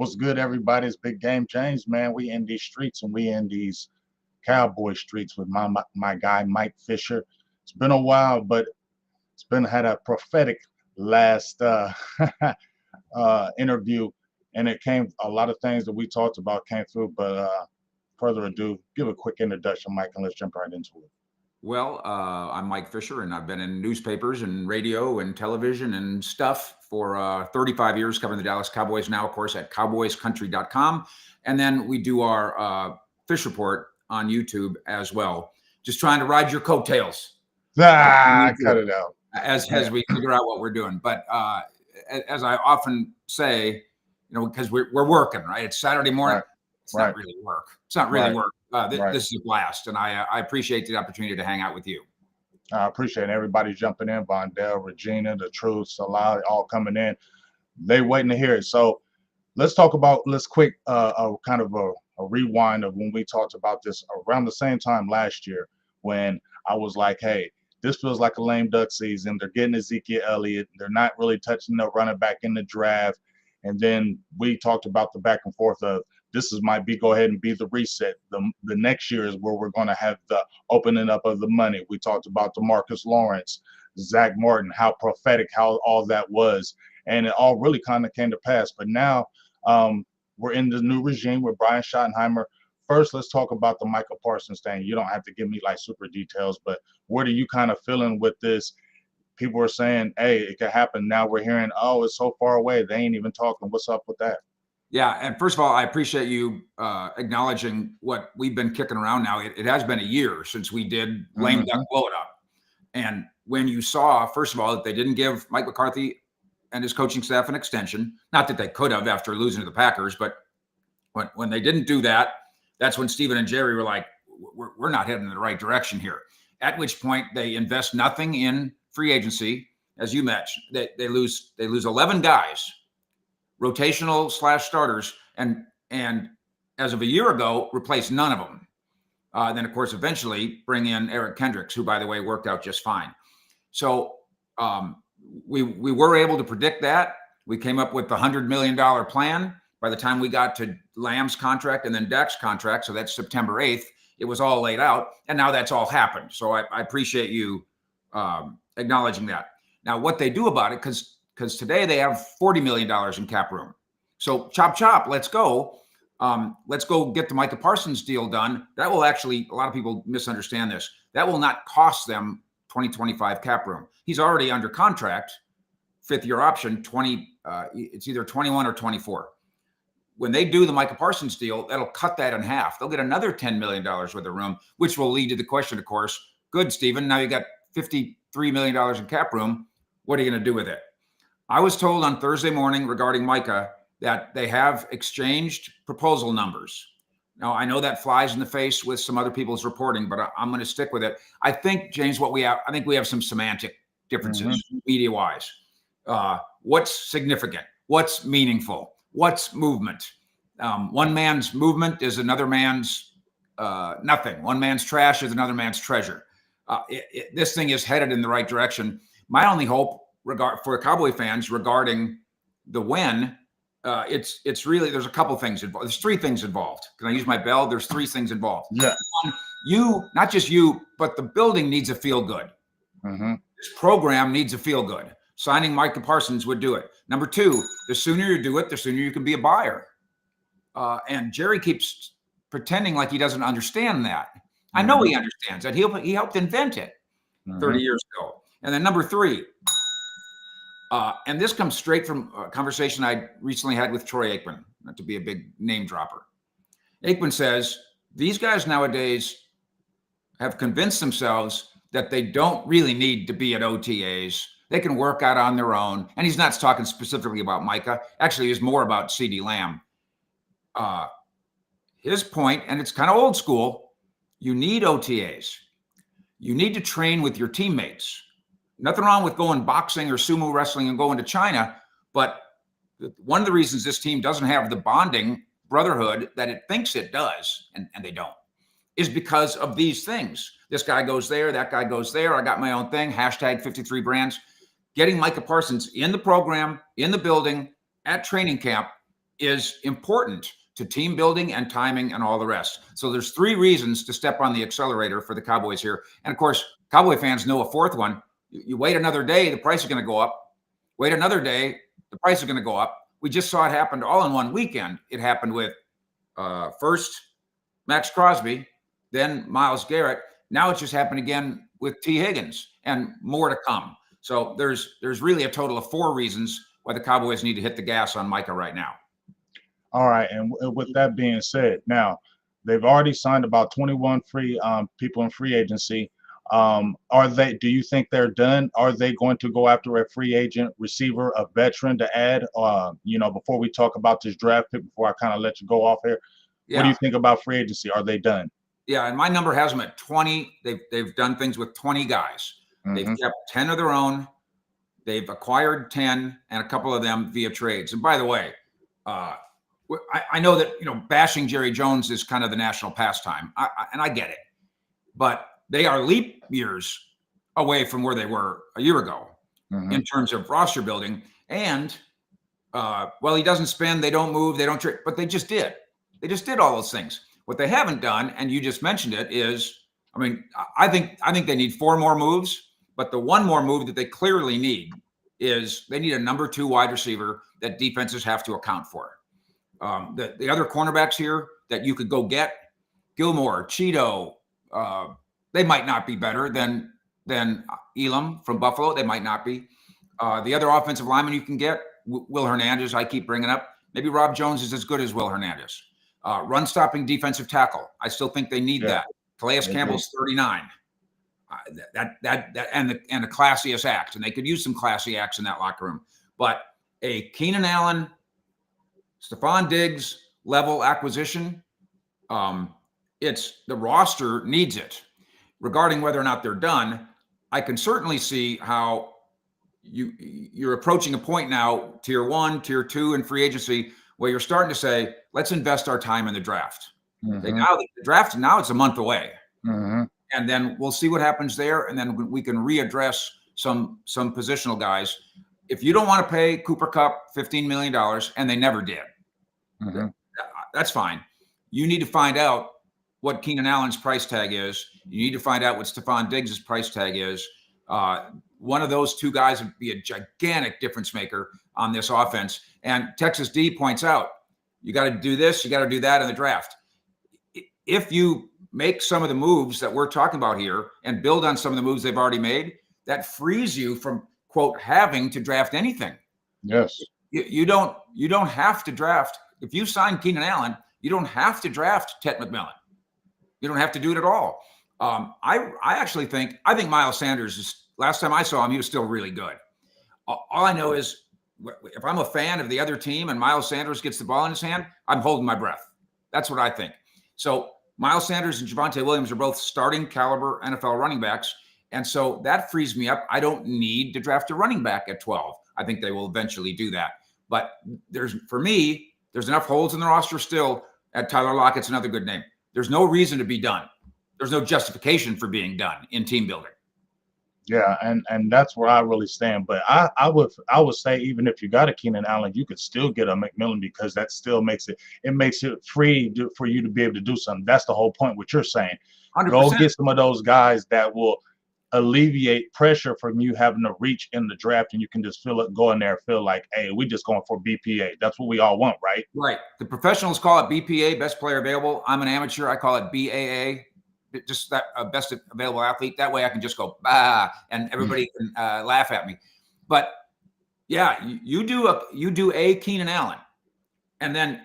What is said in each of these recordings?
What's good, everybody? It's Big Game James, man. We in these streets and we in these Cowboy streets with my guy Mike Fisher. It's been a while, but it's been had a prophetic last interview, and it came a lot of things that we talked about came through. But further ado, give a quick introduction, Mike, and let's jump right into it. Well, I'm Mike Fisher, and I've been in newspapers and radio and television and stuff for 35 years, covering the Dallas Cowboys now, of course, at cowboyscountry.com. And then we do our Fish Report on YouTube as well. Just trying to ride your coattails. Cut it out. As we figure out what we're doing. But as I often say, because we're working, right? It's Saturday morning. Right. It's not really work. It's not really work. This is a blast, and I appreciate the opportunity to hang out with you. I appreciate everybody jumping in. Vondell, Regina, The Truth, Salah, all coming in. They waiting to hear it. So let's quick kind of a rewind of when we talked about this around the same time last year, when I was like, hey, this feels like a lame duck season. They're getting Ezekiel Elliott. They're not really touching the running back in the draft. And then we talked about the back and forth of might go ahead and be the reset. The next year is where we're going to have the opening up of the money. We talked about DeMarcus Lawrence, Zach Martin, how prophetic, how all that was. And it all really kind of came to pass. But now we're in the new regime with Brian Schottenheimer. First, let's talk about the Micah Parsons thing. You don't have to give me like super details, but what are you kind of feeling with this? People are saying, hey, it could happen. Now we're hearing, oh, it's so far away. They ain't even talking. What's up with that? Yeah, and first of all, I appreciate you acknowledging what we've been kicking around now. It has been a year since we did lame duck blow it up. And when you saw, first of all, that they didn't give Mike McCarthy and his coaching staff an extension, not that they could have after losing to the Packers, but when they didn't do that, that's when Stephen and Jerry were like, we're not heading in the right direction here. At which point they invest nothing in free agency, as you mentioned. They lose 11 guys, rotational / starters, and as of a year ago, replace none of them. Then, of course, eventually bring in Eric Kendricks, who, by the way, worked out just fine. So we were able to predict that. We came up with the $100 million plan. By the time we got to Lamb's contract and then Dak's contract, so that's September 8th, it was all laid out, and now that's all happened. So I appreciate you acknowledging that. Now, what they do about it, because today they have $40 million in cap room. So chop, let's go. Let's go get the Micah Parsons deal done. That will actually, a lot of people misunderstand this. That will not cost them 2025 cap room. He's already under contract, 5th-year option, it's either 21 or 24. When they do the Micah Parsons deal, that'll cut that in half. They'll get another $10 million worth of room, which will lead to the question, of course, good, Stephen, now you got $53 million in cap room. What are you going to do with it? I was told on Thursday morning regarding Micah that they have exchanged proposal numbers. Now, I know that flies in the face with some other people's reporting, but I'm going to stick with it. I think, James, we have some semantic differences media-wise. What's significant? What's meaningful? What's movement? One man's movement is another man's nothing. One man's trash is another man's treasure. This thing is headed in the right direction. My only hope for Cowboy fans regarding the win, it's really, there's a couple things involved. There's 3 things involved. Can I use my bell? There's 3 things involved. Yeah. One, not just you, but the building needs a feel good. This program needs a feel good. Signing Micah Parsons would do it. Number 2, the sooner you do it, the sooner you can be a buyer. And Jerry keeps pretending like he doesn't understand that. I know he understands that. He helped invent it 30 years ago. And then number 3, and this comes straight from a conversation I recently had with Troy Aikman, not to be a big name dropper. Aikman says, these guys nowadays have convinced themselves that they don't really need to be at OTAs. They can work out on their own. And he's not talking specifically about Micah. Actually, it's more about CeeDee Lamb. His point, and it's kind of old school, you need OTAs. You need to train with your teammates. Nothing wrong with going boxing or sumo wrestling and going to China, but one of the reasons this team doesn't have the bonding brotherhood that it thinks it does, and they don't, is because of these things. This guy goes there, that guy goes there. I got my own thing, hashtag 53 brands. Getting Micah Parsons in the program, in the building, at training camp is important to team building and timing and all the rest. So there's 3 reasons to step on the accelerator for the Cowboys here. And of course, Cowboy fans know a 4th one. You wait another day, the price is going to go up. Wait another day, the price is going to go up. We just saw it happen all in one weekend. It happened with first Max Crosby, then Myles Garrett. Now it's just happened again with T. Higgins, and more to come. So there's really a total of 4 reasons why the Cowboys need to hit the gas on Micah right now. All right, and with that being said, now they've already signed about 21 free people in free agency. Do you think they're done? Are they going to go after a free agent receiver, a veteran to add? Before we talk about this draft pick, before I kind of let you go off here, what do you think about free agency? Are they done? Yeah, and my number has them at 20. They've done things with 20 guys. Mm-hmm. They've kept 10 of their own. They've acquired 10, and a couple of them via trades. And by the way, I know that bashing Jerry Jones is kind of the national pastime, and I get it, but they are leap years away from where they were a year ago in terms of roster building. And he doesn't spend, they don't move, they don't trade, but they just did. They just did all those things. What they haven't done, and you just mentioned it, is, I think they need 4 more moves, but the one more move that they clearly need is they need a number 2 wide receiver that defenses have to account for. The other cornerbacks here that you could go get, Gilmore, Cheeto, they might not be better than Elam from Buffalo. They might not be. The other offensive lineman you can get, Will Hernandez, I keep bringing up. Maybe Rob Jones is as good as Will Hernandez. Run-stopping defensive tackle. I still think they need that. Calais Campbell's 39. And the classiest acts, and they could use some classy acts in that locker room. But a Keenan Allen, Stephon Diggs level acquisition, it's the roster needs it. Regarding whether or not they're done, I can certainly see how you're approaching a point now, tier 1, tier 2 in free agency, where you're starting to say, let's invest our time in the draft. Okay, now the draft, now it's a month away. And then we'll see what happens there. And then we can readdress some positional guys. If you don't want to pay Cooper Kupp $15 million, and they never did, that's fine. You need to find out what Keenan Allen's price tag is. You need to find out what Stephon Diggs' price tag is. One of those 2 guys would be a gigantic difference maker on this offense. And Texas D points out, you got to do this, you got to do that in the draft. If you make some of the moves that we're talking about here and build on some of the moves they've already made, that frees you from, quote, having to draft anything. Yes. You don't have to draft. If you sign Keenan Allen, you don't have to draft Ted McMillan. You don't have to do it at all. I actually think Miles Sanders is, last time I saw him, he was still really good. All I know is if I'm a fan of the other team and Miles Sanders gets the ball in his hand, I'm holding my breath. That's what I think. So Miles Sanders and Javonte Williams are both starting caliber NFL running backs. And so that frees me up. I don't need to draft a running back at 12. I think they will eventually do that. But there's enough holes in the roster still. Tyler Lockett's another good name. There's no reason to be done. There's no justification for being done in team building. Yeah, and that's where I really stand. But I would say even if you got a Keenan Allen, you could still get a McMillan, because that still makes it free for you to be able to do something. That's the whole point. What you're saying, 100%. Go get some of those guys that will alleviate pressure from you having to reach in the draft, and you can just go in there and feel like, hey, we just going for BPA. That's what we all want, right? Right. The professionals call it BPA, best player available. I'm an amateur. I call it BAA. Just that best available athlete. That way I can just go, and everybody can laugh at me. But yeah, you do a Keenan Allen, and then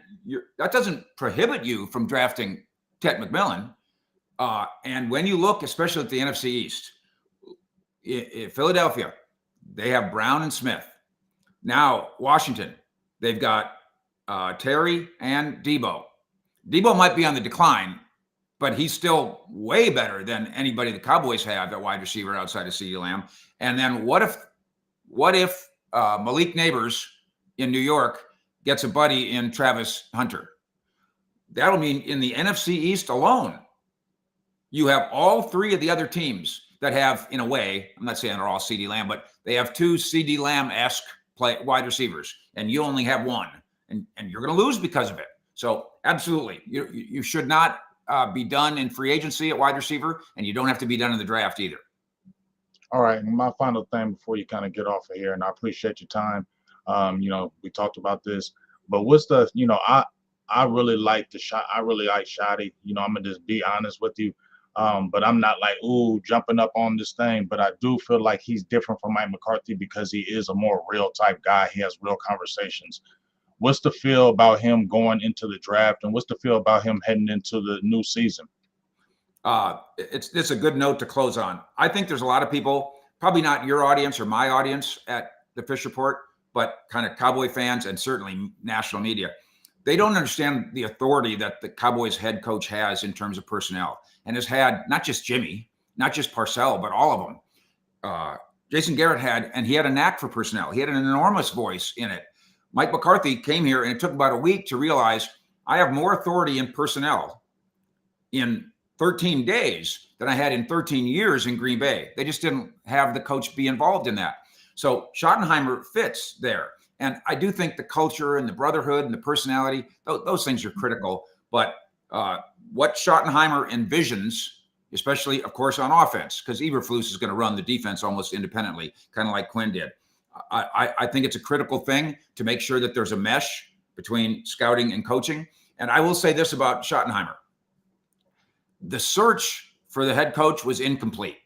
that doesn't prohibit you from drafting Ted McMillan. And when you look, especially at the NFC East, in Philadelphia, they have Brown and Smith. Now Washington, they've got Terry and Debo. Debo might be on the decline, but he's still way better than anybody the Cowboys have at wide receiver outside of CeeDee Lamb. And then what if Malik Neighbors in New York gets a buddy in Travis Hunter? That'll mean in the NFC East alone, you have all 3 of the other teams that have, in a way, I'm not saying they're all CeeDee Lamb, but they have 2 CeeDee Lamb-esque wide receivers, and you only have 1. and you're going to lose because of it. So absolutely, you should not be done in free agency at wide receiver, and you don't have to be done in the draft either. All right, and my final thing before you kind of get off of here, and I appreciate your time. We talked about this, but what's the, I really like the shot. I really like Shotty. I'm gonna just be honest with you. But I'm not like, ooh, jumping up on this thing. But I do feel like he's different from Mike McCarthy because he is a more real type guy. He has real conversations. What's the feel about him going into the draft, and what's the feel about him heading into the new season? It's a good note to close on. I think there's a lot of people, probably not your audience or my audience at the Fish Report, but kind of Cowboy fans and certainly national media. They don't understand the authority that the Cowboys head coach has in terms of personnel, and has had not just Jimmy, not just Parcells, but all of them. Jason Garrett he had a knack for personnel. He had an enormous voice in it. Mike McCarthy came here, and it took about a week to realize I have more authority in personnel in 13 days than I had in 13 years in Green Bay. They just didn't have the coach be involved in that. So Schottenheimer fits there. And I do think the culture and the brotherhood and the personality, those things are critical. But what Schottenheimer envisions, especially, of course, on offense, because Eberflus is going to run the defense almost independently, kind of like Quinn did. I think it's a critical thing to make sure that there's a mesh between scouting and coaching. And I will say this about Schottenheimer. The search for the head coach was incomplete.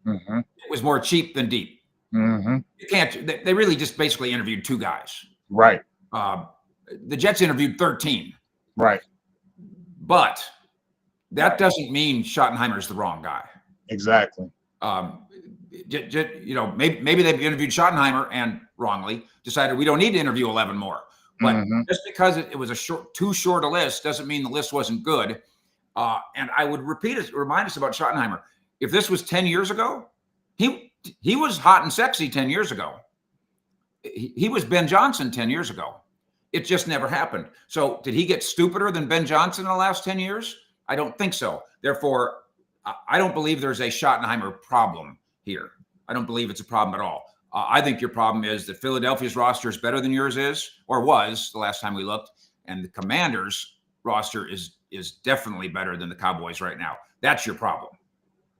Mm-hmm. It was more cheap than deep. Mm-hmm. They really just basically interviewed 2 guys. Right. The Jets interviewed 13. Right. But that doesn't mean Schottenheimer's the wrong guy. Exactly. Maybe they've interviewed Schottenheimer and wrongly decided we don't need to interview 11 more. But just because it was too short a list doesn't mean the list wasn't good. And I would remind us about Schottenheimer. If this was 10 years ago, he was hot and sexy 10 years ago. He was Ben Johnson 10 years ago. It just never happened. So did he get stupider than Ben Johnson in the last 10 years? I don't think so. Therefore, I don't believe there's a Schottenheimer problem here. I don't believe it's a problem at all. I think your problem is that Philadelphia's roster is better than yours is, or was the last time we looked, and the Commanders' roster is definitely better than the Cowboys right now. That's your problem.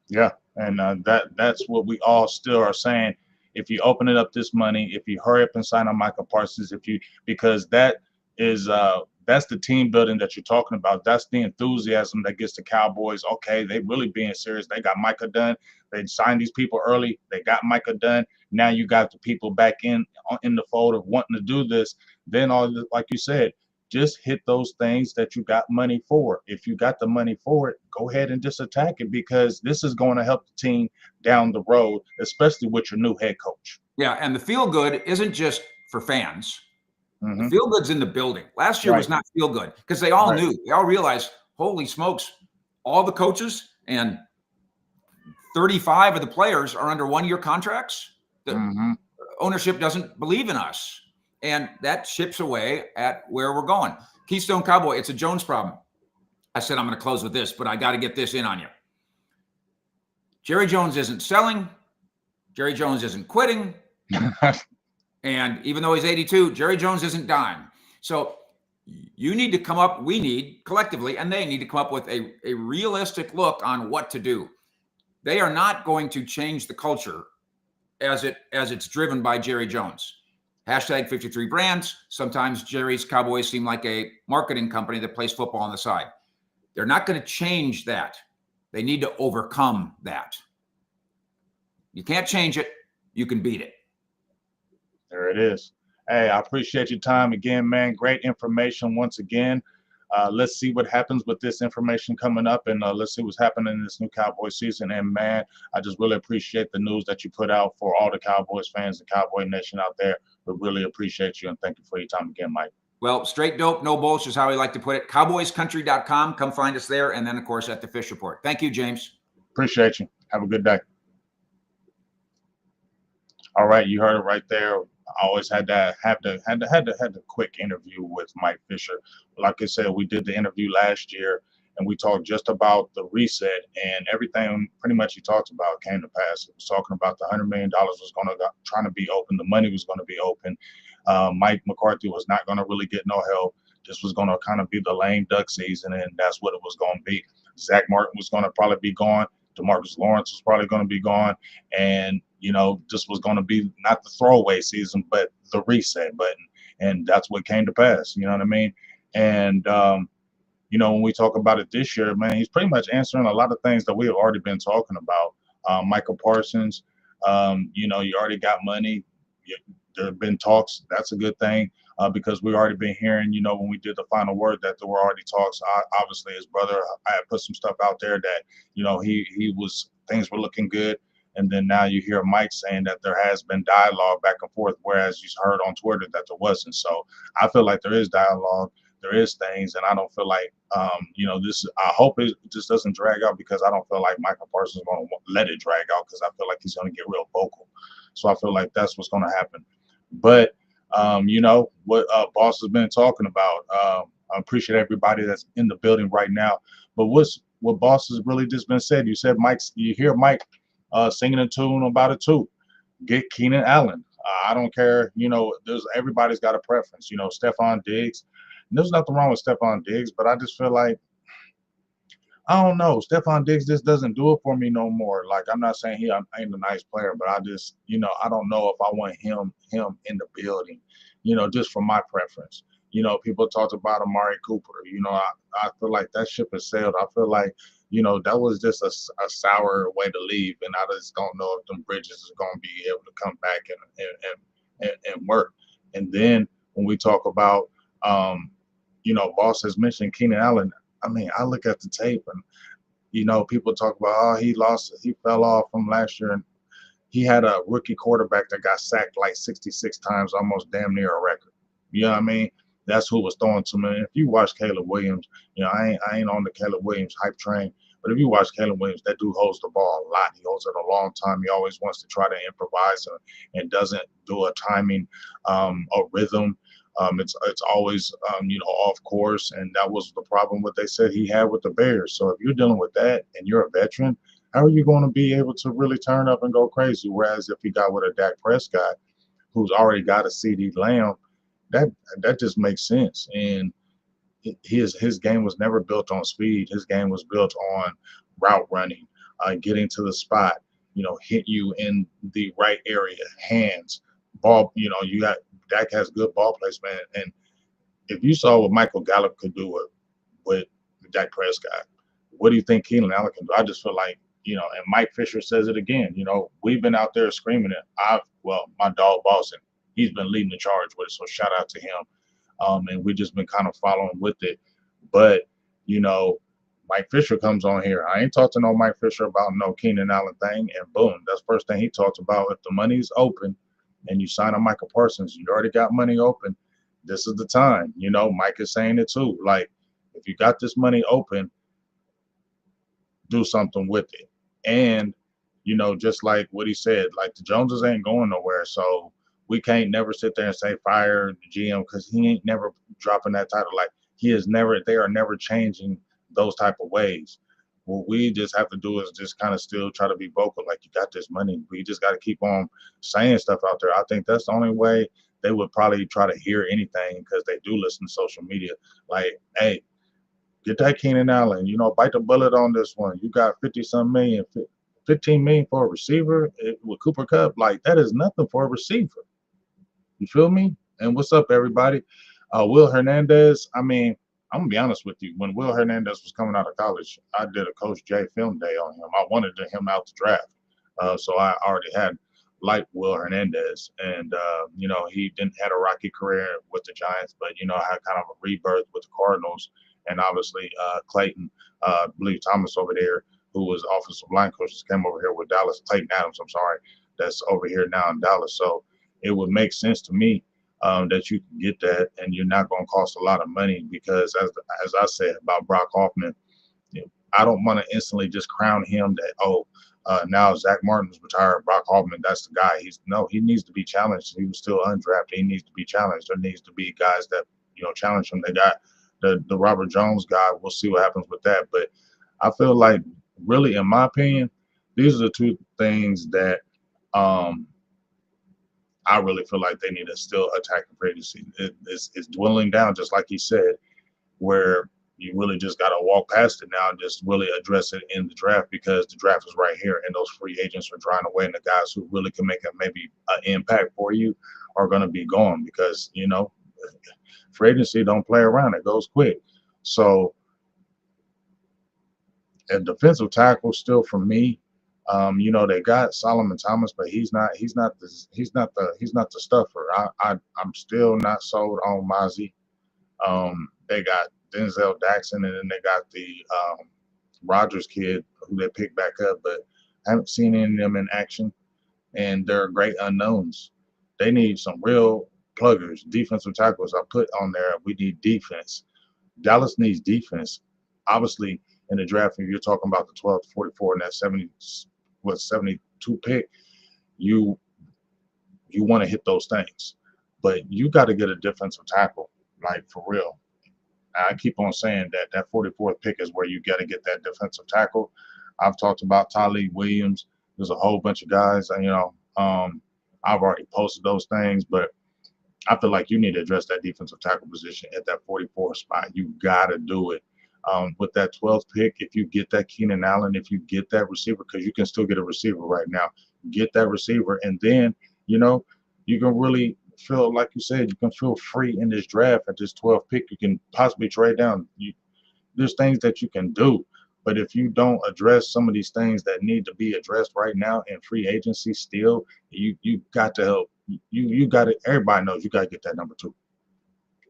Yeah, and that's what we all still are saying. If you open it up this money, if you hurry up and sign on Micah Parsons, because that is that's the team building that you're talking about. That's the enthusiasm that gets the Cowboys. Okay, they really being serious. They got Micah done. They signed these people early. They got Micah done. Now you got the people back in the fold of wanting to do this. Then like you said, just hit those things that you got money for. If you got the money for it, go ahead and just attack it, because this is going to help the team down the road, especially with your new head coach. Yeah, and the feel good isn't just for fans. Mm-hmm. The feel good's in the building. Last year was not feel good because they all knew. They all realized, holy smokes, all the coaches and 35 of the players are under 1-year contracts. The ownership doesn't believe in us. And that chips away at where we're going. Keystone Cowboy, it's a Jones problem. I said I'm going to close with this, but I got to get this in on you. Jerry Jones isn't selling. Jerry Jones isn't quitting. And even though he's 82, Jerry Jones isn't dying. So you need to come up, we need collectively, and they need to come up with a realistic look on what to do. They are not going to change the culture as it's driven by Jerry Jones. Hashtag 53 brands. Sometimes Jerry's Cowboys seem like a marketing company that plays football on the side. They're not going to change that. They need to overcome that. You can't change it. You can beat it. There it is. Hey, I appreciate your time again, man. Great information once again. Let's see what happens with this information coming up, and let's see what's happening in this new Cowboy season. And, man, I just really appreciate the news that you put out for all the Cowboys fans, the Cowboy Nation out there. We really appreciate you, and thank you for your time again, Mike. Well, straight dope, no bullshit is how we like to put it. CowboysCountry.com. Come find us there, and then, of course, at the Fish Report. Thank you, James. Appreciate you. Have a good day. All right, you heard it right there. I always had to have the quick interview with Mike Fisher. Like I said, we did the interview last year, and we talked just about the reset, and everything pretty much he talked about came to pass. He was talking about the $100 million was going to trying to be open, the money was going to be open. Mike McCarthy was not going to really get no help. This was going to kind of be the lame duck season, and that's what it was going to be. Zach Martin was going to probably be gone. DeMarcus Lawrence was probably going to be gone. And, this was going to be not the throwaway season, but the reset button. And that's what came to pass. You know what I mean? And, when we talk about it this year, man, he's pretty much answering a lot of things that we have already been talking about. Micah Parsons, you already got money. There have been talks. That's a good thing because we already been hearing, when we did the final word that there were already talks. Obviously, his brother, I had put some stuff out there that, things were looking good. And then now you hear Mike saying that there has been dialogue back and forth, whereas you heard on Twitter that there wasn't. So I feel like there is dialogue. There is things, and I don't feel like, I hope it just doesn't drag out because I don't feel like Michael Parsons is going to let it drag out because I feel like he's going to get real vocal. So I feel like that's what's going to happen. But, what Boss has been talking about, I appreciate everybody that's in the building right now. But what Boss has really just been said, you hear Mike singing a tune about it too. Get Keenan Allen. I don't care. Everybody's got a preference. Stephon Diggs. And there's nothing wrong with Stephon Diggs, but I just feel like I don't know. Stephon Diggs just doesn't do it for me no more. Like I'm not saying he ain't a nice player, but I just I don't know if I want him in the building. Just for my preference. People talked about Amari Cooper. I feel like that ship has sailed. I feel like that was just a sour way to leave, and I just don't know if them bridges is going to be able to come back and work. And then when we talk about Boss has mentioned Keenan Allen. I mean, I look at the tape and people talk about he fell off from last year, and he had a rookie quarterback that got sacked like 66 times, almost damn near a record. You know what I mean? That's who was throwing to me. If you watch Caleb Williams, I ain't on the Caleb Williams hype train, but if you watch Caleb Williams, that dude holds the ball a lot. He holds it a long time. He always wants to try to improvise and doesn't do a timing, a rhythm. It's always off course, and that was the problem what they said he had with the Bears. So if you're dealing with that and you're a veteran, how are you going to be able to really turn up and go crazy? Whereas if he got with a Dak Prescott, who's already got a CD Lamb, that just makes sense. And his game was never built on speed. His game was built on route running, getting to the spot, hit you in the right area, hands, ball. You got Dak has good ball placement. And if you saw what Michael Gallup could do with Dak Prescott, what do you think Keenan Allen can do? I just feel like, and Mike Fisher says it again, we've been out there screaming it. My dog Boston, he's been leading the charge with it. So shout out to him. And we just been kind of following with it. But, Mike Fisher comes on here. I ain't talked to no Mike Fisher about no Keenan Allen thing. And boom, that's the first thing he talks about. If the money's open and you sign a Micah Parsons, you already got money open. This is the time. Mike is saying it too. Like, if you got this money open, do something with it. And, just like what he said, like the Joneses ain't going nowhere. So we can't never sit there and say fire the GM because he ain't never dropping that title. Like they are never changing those type of ways. What we just have to do is just kind of still try to be vocal. Like, you got this money. We just got to keep on saying stuff out there. I think that's the only way they would probably try to hear anything because they do listen to social media. Like, hey, get that Keenan Allen, bite the bullet on this one. You got 50-some million, 15 million for a receiver with Cooper Kupp. Like, that is nothing for a receiver. You feel me? And what's up, everybody? Will Hernandez, I mean, I'm going to be honest with you. When Will Hernandez was coming out of college, I did a Coach J film day on him. I wanted him out to draft. So I already had liked Will Hernandez. And, he didn't had a rocky career with the Giants, but, had kind of a rebirth with the Cardinals. And obviously Clayton, I believe Thomas over there, who was offensive line coach, came over here with Dallas. Clayton Adams, I'm sorry, that's over here now in Dallas. So it would make sense to me that you can get that, and you're not going to cost a lot of money because, as I said about Brock Hoffman, I don't want to instantly just crown him that, now Zach Martin's retired, Brock Hoffman, that's the guy. He needs to be challenged. He was still undrafted. He needs to be challenged. There needs to be guys that, challenge him. They got the Robert Jones guy. We'll see what happens with that. But I feel like, really, in my opinion, these are the two things that I really feel like they need to still attack the free agency. It's dwindling down, just like he said, where you really just got to walk past it now and just really address it in the draft, because the draft is right here and those free agents are drying away, and the guys who really can make a maybe an impact for you are going to be gone, because free agency don't play around, it goes quick. So a defensive tackle still for me. They got Solomon Thomas, but he's not the stuffer. I'm still not sold on Mozzie. They got Denzel Jackson, and then they got the Rogers kid who they picked back up, but I haven't seen any of them in action, and they're great unknowns. They need some real pluggers, defensive tackles. I put on there, we need defense. Dallas needs defense. Obviously, in the draft, if you're talking about the 12 to 44 and that 72 pick, you want to hit those things, but you got to get a defensive tackle, like for real. I keep on saying that 44th pick is where you got to get that defensive tackle. I've talked about Tylee Williams. There's a whole bunch of guys, I've already posted those things, but I feel like you need to address that defensive tackle position at that 44th spot. You got to do it. With that 12th pick, if you get that Keenan Allen, if you get that receiver, because you can still get a receiver right now, get that receiver, and then, you can really feel, like you said, you can feel free in this draft at this 12th pick. You can possibly trade down. There's things that you can do. But if you don't address some of these things that need to be addressed right now in free agency still, you got to help. You got to, everybody knows you got to get that number 2.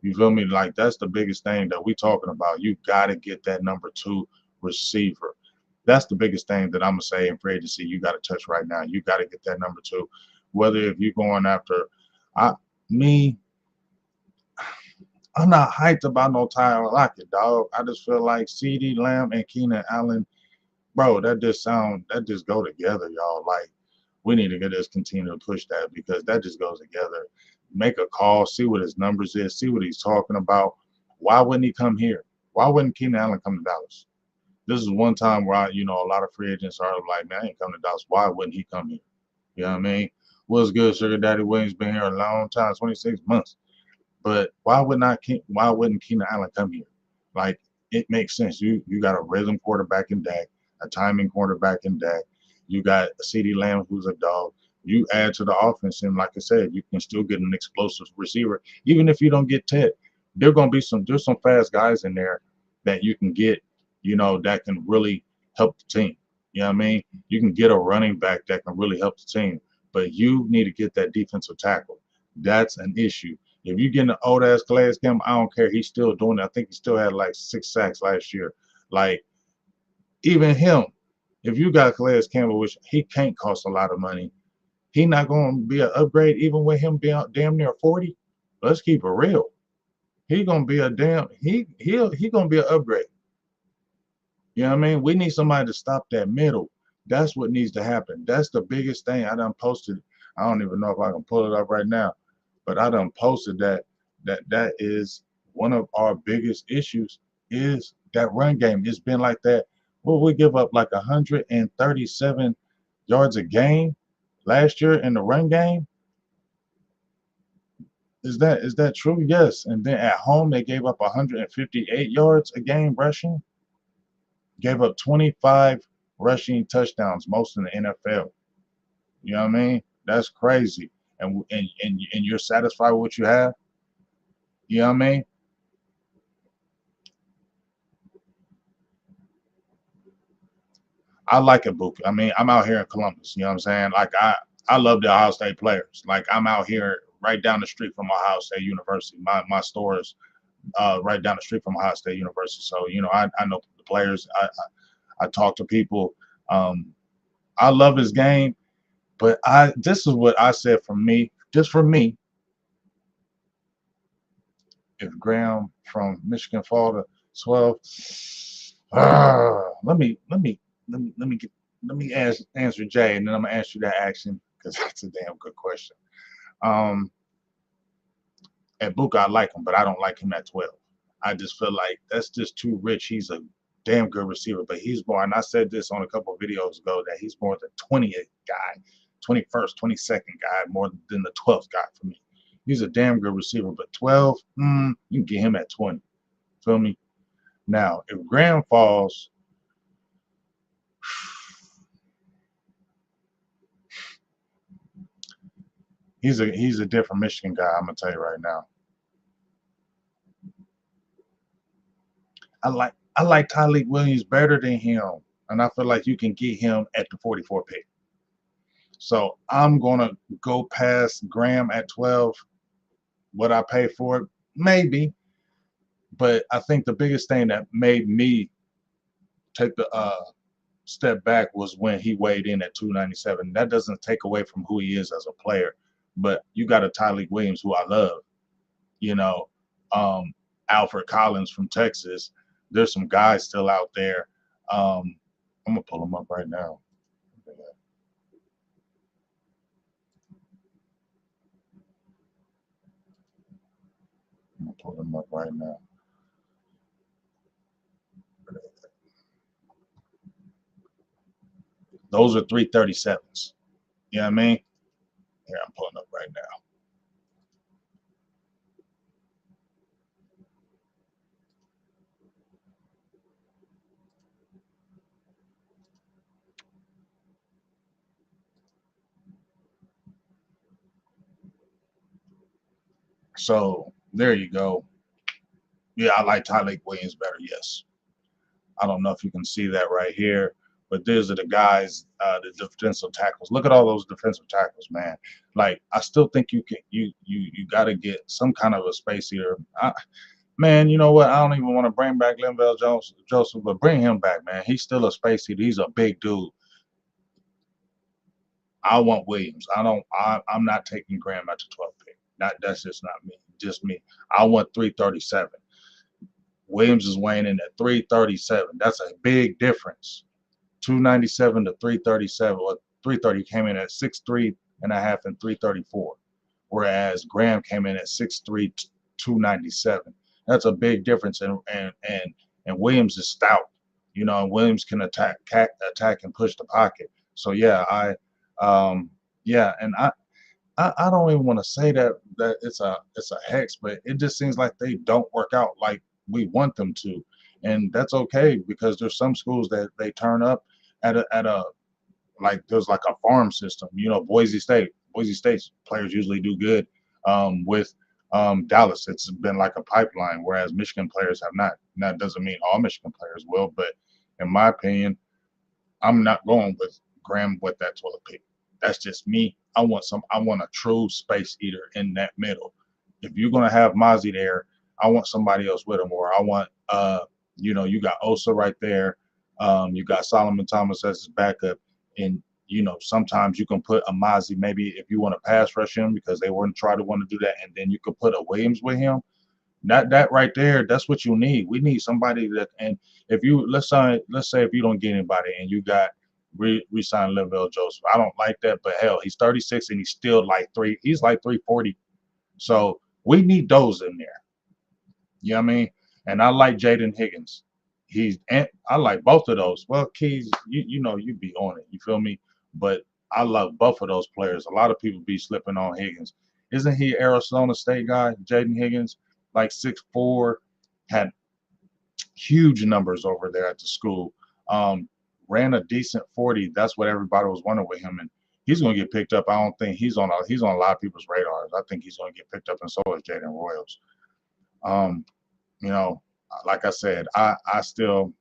You feel me? Like, that's the biggest thing that we talking about. You got to get that number 2 receiver. That's the biggest thing that I'm going to say in free agency you got to touch right now. You got to get that number 2. Whether if you're going after, me, I'm not hyped about no Tyler Lockett, dog. I just feel like CeeDee Lamb and Keenan Allen, bro, that just go together, y'all. Like, we need to continue to push that, because that just goes together. Make a call, see what his numbers is, see what he's talking about. Why wouldn't he come here? Why wouldn't Keenan Allen come to Dallas? This is one time where a lot of free agents are like, man, I ain't coming to Dallas. Why wouldn't he come here? You know what I mean? What's good, Sugar Daddy Williams? Been here a long time, 26 months. But why wouldn't Keenan Allen come here? Like, it makes sense. You got a rhythm quarterback in Dak, a timing quarterback in Dak. You got CeeDee Lamb, who's a dog. You add to the offense, and like I said, you can still get an explosive receiver. Even if you don't get Ted, there's some fast guys in there that you can get, that can really help the team. You know what I mean? You can get a running back that can really help the team, but you need to get that defensive tackle. That's an issue. If you get an old ass Calais Campbell, I don't care. He's still doing it. I think he still had like 6 sacks last year. Like, even him, if you got Calais Campbell, which he can't cost a lot of money, he not going to be an upgrade even with him being damn near 40. Let's keep it real. He gonna be a he gonna be an upgrade. You know what I mean? We need somebody to stop that middle. That's what needs to happen. That's the biggest thing. I done posted. I don't even know if I can pull it up right now, but I done posted that is one of our biggest issues, is that run game. It's been like that. Well, we give up like 137 yards a game last year in the run game. Is that true? Yes. And then at home they gave up 158 yards a game rushing. Gave up 25 rushing touchdowns, most in the NFL. You know what I mean? That's crazy. And you're satisfied with what you have? You know what I mean? I like it, Book. I mean, I'm out here in Columbus. You know what I'm saying? Like, I love the Ohio State players. Like, I'm out here right down the street from Ohio State University. My store is right down the street from Ohio State University. So, I know the players. I talk to people. I love his game, but this is what I said for me, just for me. If Graham from Michigan fall to 12, let me answer Jay, and then I'm gonna ask you that action, because that's a damn good question. Um, at Buka, I like him, but I don't like him at 12. I just feel like that's just too rich. He's a damn good receiver, but he's more, and I said this on a couple of videos ago, that he's more the 20th guy. 21st, 22nd guy more than the 12th guy for me. He's a damn good receiver, but 12, you can get him at 20. Feel me? Now, if Graham falls, he's a different Michigan guy. I'm gonna tell you right now. I like Tyleik Williams better than him, and I feel like you can get him at the 44 pick. So I'm gonna go past Graham at 12. Would I pay for it? Maybe, but I think the biggest thing that made me take the step back was when he weighed in at 297. That doesn't take away from who he is as a player, but you got a Tyleik Williams who I love, you know, Alfred Collins from Texas. There's some guys still out there. I'm gonna pull them up right now. I'm gonna pull them up right now. Those are 337s. You know what I mean? Here, I'm pulling up right now. So there you go. Yeah, I like Tyleik Williams better. Yes. I don't know if you can see that right here, but these are the guys, the defensive tackles. Look at all those defensive tackles, man. Like I still think you got to get some kind of a space here. Man, you know what? I don't even want to bring back Linval Joseph, but bring him back, man. He's still a space heater. He's a big dude. I want Williams. I'm not taking Graham at the 12th pick. That's just not me. Just me. I want 337. Williams is weighing in at 337. That's a big difference. 297 to 337. Well, 330 came in at 6'3" and a half and 334. Whereas Graham came in at 6'3", 297. That's a big difference. And Williams is stout. You know, and Williams can attack and push the pocket. So yeah, and I don't even want to say that it's a hex, but it just seems like they don't work out like we want them to, and that's okay because there's some schools that they turn up at a like there's like a farm system. You know, Boise State's players usually do good with Dallas. It's been like a pipeline, whereas Michigan players have not. And that doesn't mean all Michigan players will, but in my opinion, I'm not going with Graham with that 12 pick. That's just me. I want a true space eater in that middle. If you're gonna have Mozzie there, I want somebody else with him, or I want you got Osa right there. You got Solomon Thomas as his backup, and sometimes you can put a Mozzie maybe if you want to pass rush him because they wouldn't try to want to do that, and then you could put a Williams with him. That right there, that's what you need. We need somebody that, and if you let's say if you don't get anybody and you got resign Linval Joseph. I don't like that, but hell, he's 36 and he's still he's like 340. So we need those in there. You know what I mean? And I like Jaden Higgins. I like both of those. Well, Keys, you be on it. You feel me? But I love both of those players. A lot of people be slipping on Higgins. Isn't he Arizona State guy, Jaden Higgins? Like 6'4", had huge numbers over there at the school. Ran a decent 40. That's what everybody was wondering with him, and he's going to get picked up. I don't think he's on a lot of people's radars. I think he's going to get picked up, and so is Jaden Royals. You know, like I said, I still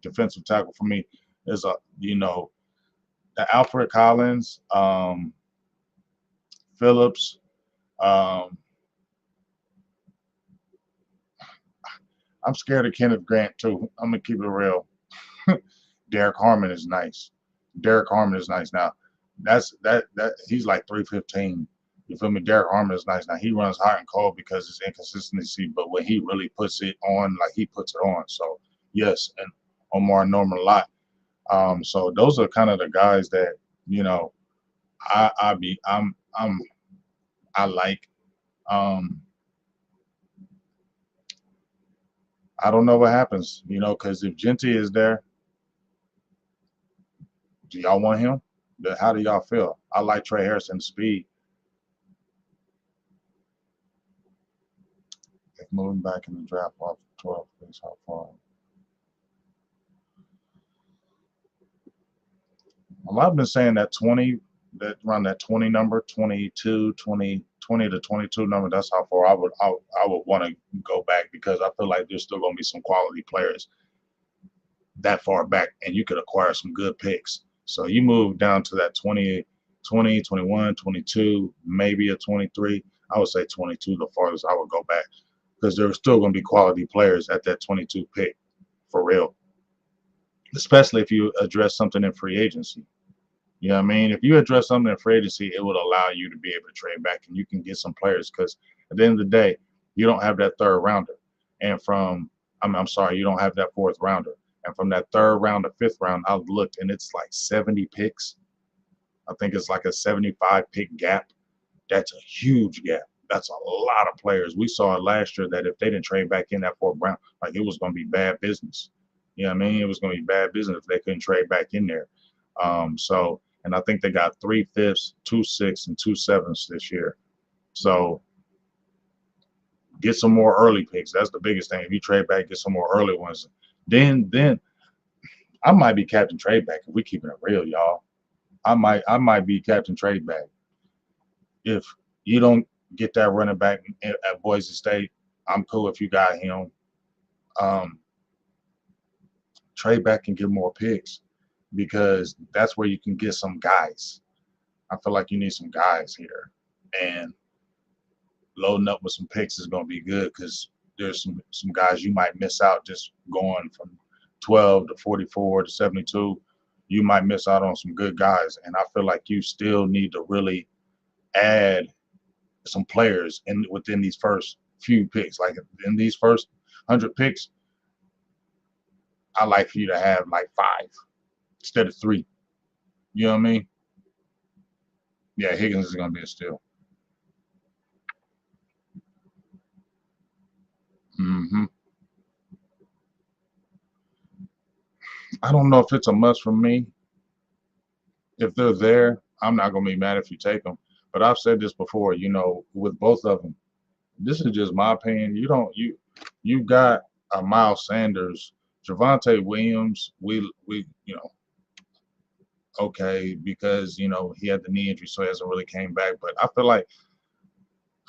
defensive tackle for me is the Alfred Collins, Phillips. I'm scared of Kenneth Grant too. I'm gonna keep it real. Derek Harmon is nice. Now. That he's like 315. You feel me? Derek Harmon is nice. Now he runs hot and cold because it's inconsistency, but when he really puts it on, like he puts it on. So yes, and Omar Norman a lot. So those are kind of the guys that I like. I don't know what happens, because if Genty is there, do y'all want him? How do y'all feel? I like Trey Harrison's speed. If moving back in the draft off 12, please how far? Well, I've been saying that 20, that around that 20 number, 22, 20, 20 to 22 number. That's how far I would want to go back because I feel like there's still going to be some quality players that far back, and you could acquire some good picks. So you move down to that 20, 20, 21, 22, maybe a 23. I would say 22 the farthest I would go back because there's still going to be quality players at that 22 pick for real, especially if you address something in free agency. You know what I mean? If you address something in free agency, it would allow you to be able to trade back and you can get some players because at the end of the day, you don't have that third rounder. And I'm sorry, you don't have that fourth rounder. And from that third round to fifth round, I looked and it's like 70 picks. I think it's like a 75 pick gap. That's a huge gap. That's a lot of players. We saw last year that if they didn't trade back in that fourth round, like it was going to be bad business. You know what I mean? It was going to be bad business if they couldn't trade back in there. And I think they got 3/5, 2/6, and 2/7 this year. So get some more early picks. That's the biggest thing. If you trade back, get some more early ones. Then I might be captain trade back if we keeping it real, y'all. I might be captain trade back. If you don't get that running back at Boise State, I'm cool if you got him. Um, Trade back and get more picks because that's where you can get some guys. I feel like you need some guys here, and loading up with some picks is going to be good because there's some guys you might miss out just going from 12 to 44 to 72. You might miss out on some good guys, and I feel like you still need to really add some players within these first few picks. Like in these first 100 picks, I like for you to have like 5 instead of 3. You know what I mean? Yeah, Higgins is going to be a steal. hmm I don't know if it's a must for me. If they're there, I'm not going to be mad if you take them. But I've said this before, with both of them. This is just my opinion. You got a Miles Sanders, Javonte Williams. We okay because he had the knee injury, so he hasn't really came back. But I feel like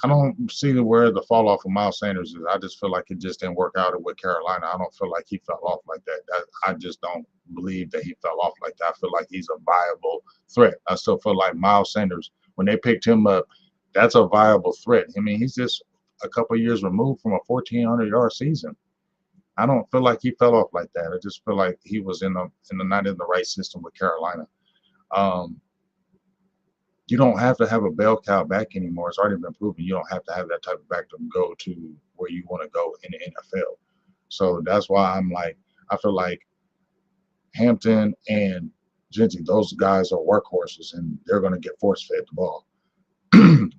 I don't see where the fall off of Miles Sanders is. I just feel like it just didn't work out with Carolina. I don't feel like he fell off like that. I just don't believe that he fell off like that. I feel like he's a viable threat. I still feel like Miles Sanders, when they picked him up, that's a viable threat. I mean, he's just a couple of years removed from a 1,400-yard season. I don't feel like he fell off like that. I just feel like he was not in the right system with Carolina. Um, you don't have to have a bell cow back anymore. It's already been proven. You don't have to have that type of back to go to where you want to go in the NFL. So that's why I feel like Hampton and Genty, those guys are workhorses and they're going to get force fed the ball.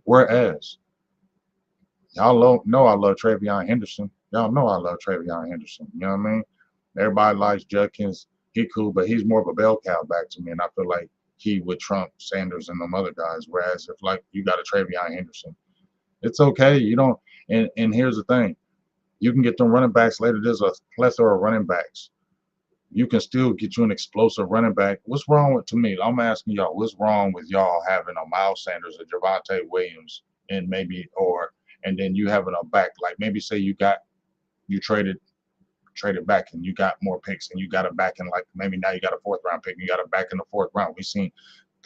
Whereas y'all know I love Travion Henderson. Y'all know I love Travion Henderson. You know what I mean? Everybody likes Judkins. He cool, but he's more of a bell cow back to me. And I feel like he would trump Sanders and them other guys. Whereas if like you got a Travion Henderson, it's okay. You don't. And here's the thing: you can get them running backs later. There's a plethora of running backs. You can still get you an explosive running back. What's wrong with to me? I'm asking y'all, what's wrong with y'all having a Miles Sanders, a Javonte Williams, and then you having a back like maybe say you traded back and you got more picks and you got a back in like maybe now you got a fourth round pick and you got a back in the fourth round. We've seen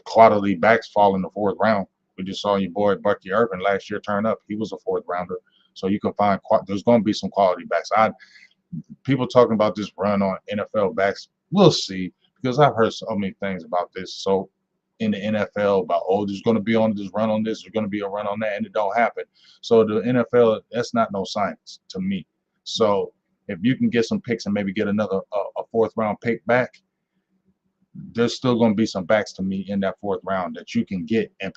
quality backs fall in the fourth round. We just saw your boy Bucky Irvin last year turn up. He was a fourth rounder. So you can find there's going to be some quality backs. People talking about this run on NFL backs. We'll see because I've heard so many things about this. So in the NFL about there's going to be on this run on this, there's going to be a run on that, and it don't happen. So the NFL, that's not no science to me. So if you can get some picks and maybe get another a fourth round pick back, there's still going to be some backs to me in that fourth round that you can get and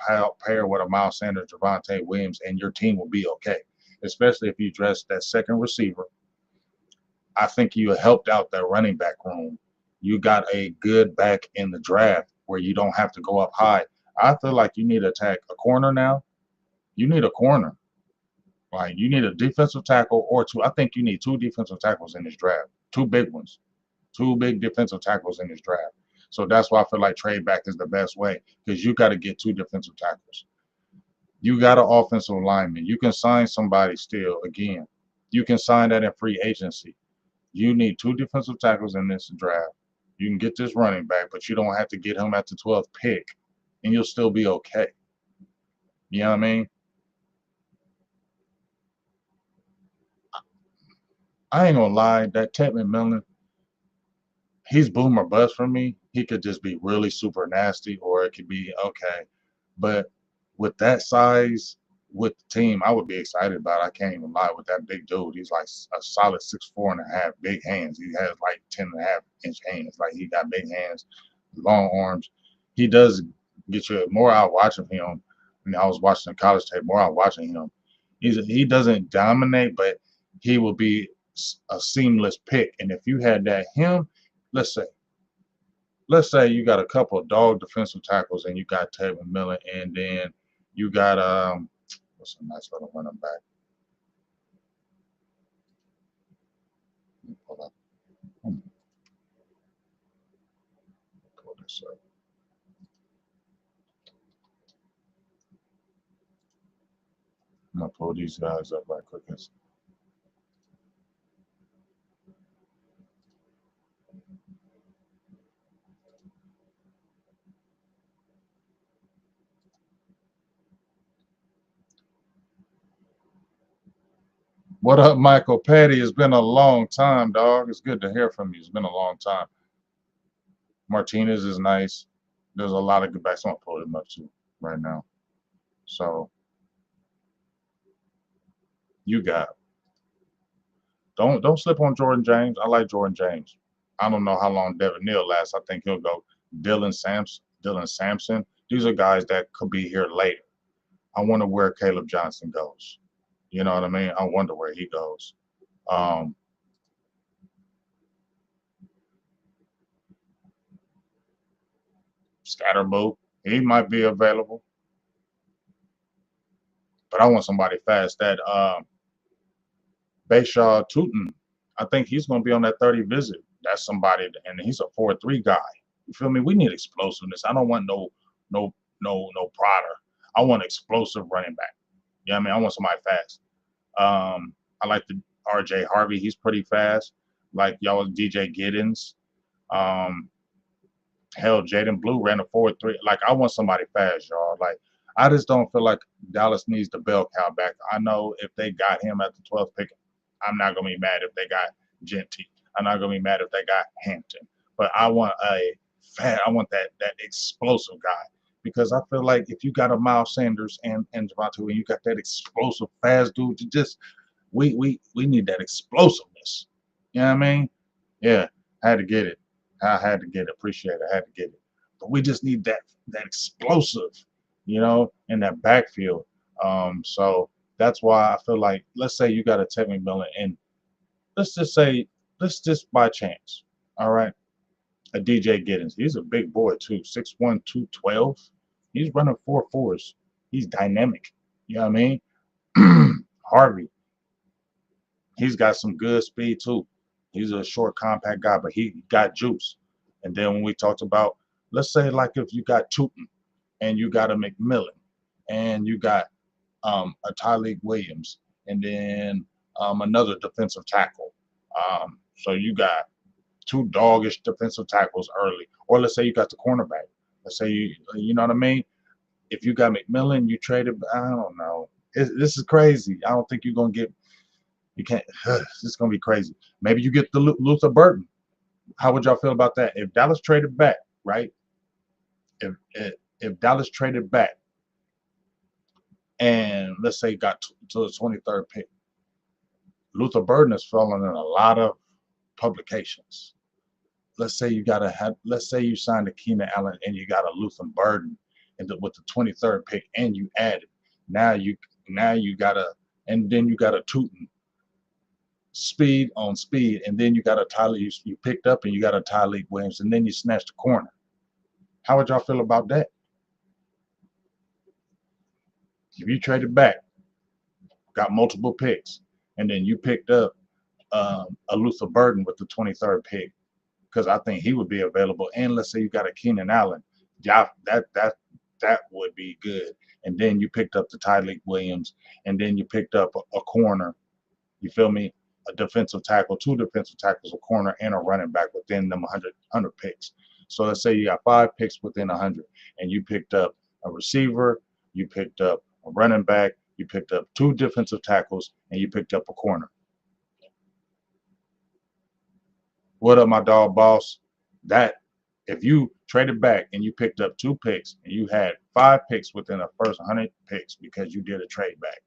pair with a Miles Sanders, Javonte Williams, and your team will be okay. Especially if you dress that second receiver. I think you helped out that running back room. You got a good back in the draft where you don't have to go up high. I feel like you need to attack a corner now. You need a corner. Like you need a defensive tackle or two. I think you need two defensive tackles in this draft. Two big ones. Two big defensive tackles in this draft. So that's why I feel like trade back is the best way because you got to get two defensive tackles. You got an offensive lineman. You can sign somebody still again. You can sign that in free agency. You need two defensive tackles in this draft. You can get this running back, but you don't have to get him at the 12th pick, and you'll still be okay. You know what I mean? I ain't gonna lie, that Ted McMillan, he's boom or bust for me. He could just be really super nasty, or it could be okay. But with that size, with the team, I would be excited about it. I can't even lie with that big dude. He's like a solid 6'4.5", big hands. He has like 10.5-inch hands. Like he got big hands, long arms. He does get you more out watching him. I was watching the college tape, more out watching him. He doesn't dominate, but he will be a seamless pick. And if you had that him, let's say you got a couple of dog defensive tackles and you got Ted McMillan and then you got what's a nice little running back? Let me pull up. Pull this up. I'm gonna pull these guys up right quick. What up, Michael Petty? It's been a long time, dog. It's good to hear from you. It's been a long time. Martinez is nice. There's a lot of good backs. I'm gonna pull them up too right now. So you got don't slip on Jordan James. I like Jordan James. I don't know how long Devin Neal lasts. I think he'll go. Dylan Sampson. These are guys that could be here later. I wonder where Caleb Johnson goes. You know what I mean? I wonder where he goes. Um, Scatterboo, he might be available, but I want somebody fast. That Bayshaw Tootin, I think he's going to be on that 30 visit. That's somebody, and he's a 4-3 guy. You feel me? We need explosiveness. I don't want no prodder. I want explosive running back. You know what I mean? I want somebody fast. I like the RJ Harvey. He's pretty fast. Like y'all, DJ Giddens. Hell, Jaden Blue ran a 4-3. Like I want somebody fast, y'all. Like I just don't feel like Dallas needs the bell cow back. I know if they got him at the 12th pick, I'm not gonna be mad if they got Genty. I'm not gonna be mad if they got Hampton. But I want I want that explosive guy because I feel like if you got a Miles Sanders and Javonte and you got that explosive fast dude, you just we need that explosiveness. You know what I mean? Yeah, I had to get it. I had to get it. Appreciate it. I had to get it. But we just need that explosive, in that backfield. So that's why I feel like, let's say you got a Ted McMillan, and let's just by chance, all right, a DJ Giddens. He's a big boy too, 6'1", 212. He's running 4.4s. He's dynamic. You know what I mean? Harvey, he's got some good speed too. He's a short, compact guy, but he got juice. And then when we talked about, let's say like if you got Tootin and you got a McMillan and you got a Tyleek Williams and then another defensive tackle. So you got two doggish defensive tackles early. Or let's say you got the cornerback. Let's say you know what I mean? If you got McMillan, you traded, I don't know. This is crazy. I don't think you're going to get, you can't, this is going to be crazy. Maybe you get the Luther Burton. How would y'all feel about that? If Dallas traded back, right? If Dallas traded back and let's say got to the 23rd pick, Luther Burden has fallen in a lot of publications. Let's say you signed a Keenan Allen and you got a Luther Burden with the 23rd pick and you added. Now you got and then you got a Tootin. Speed on speed, and then you got a Tyler you picked up and you got a Tyleek Williams, and then you snatched the corner. How would y'all feel about that? If you traded back, got multiple picks, and then you picked up a Luther Burden with the 23rd pick, because I think he would be available. And let's say you got a Keenan Allen, yeah, that would be good. And then you picked up the Tyreek Williams, and then you picked up a corner. You feel me? A defensive tackle, two defensive tackles, a corner, and a running back within them 100 picks. So let's say you got 5 picks within 100, and you picked up a receiver, you picked up a running back, you picked up two defensive tackles, and you picked up a corner. What up, my dog boss? That if you traded back and you picked up 2 picks and you had 5 picks within the first 100 picks because you did a trade back,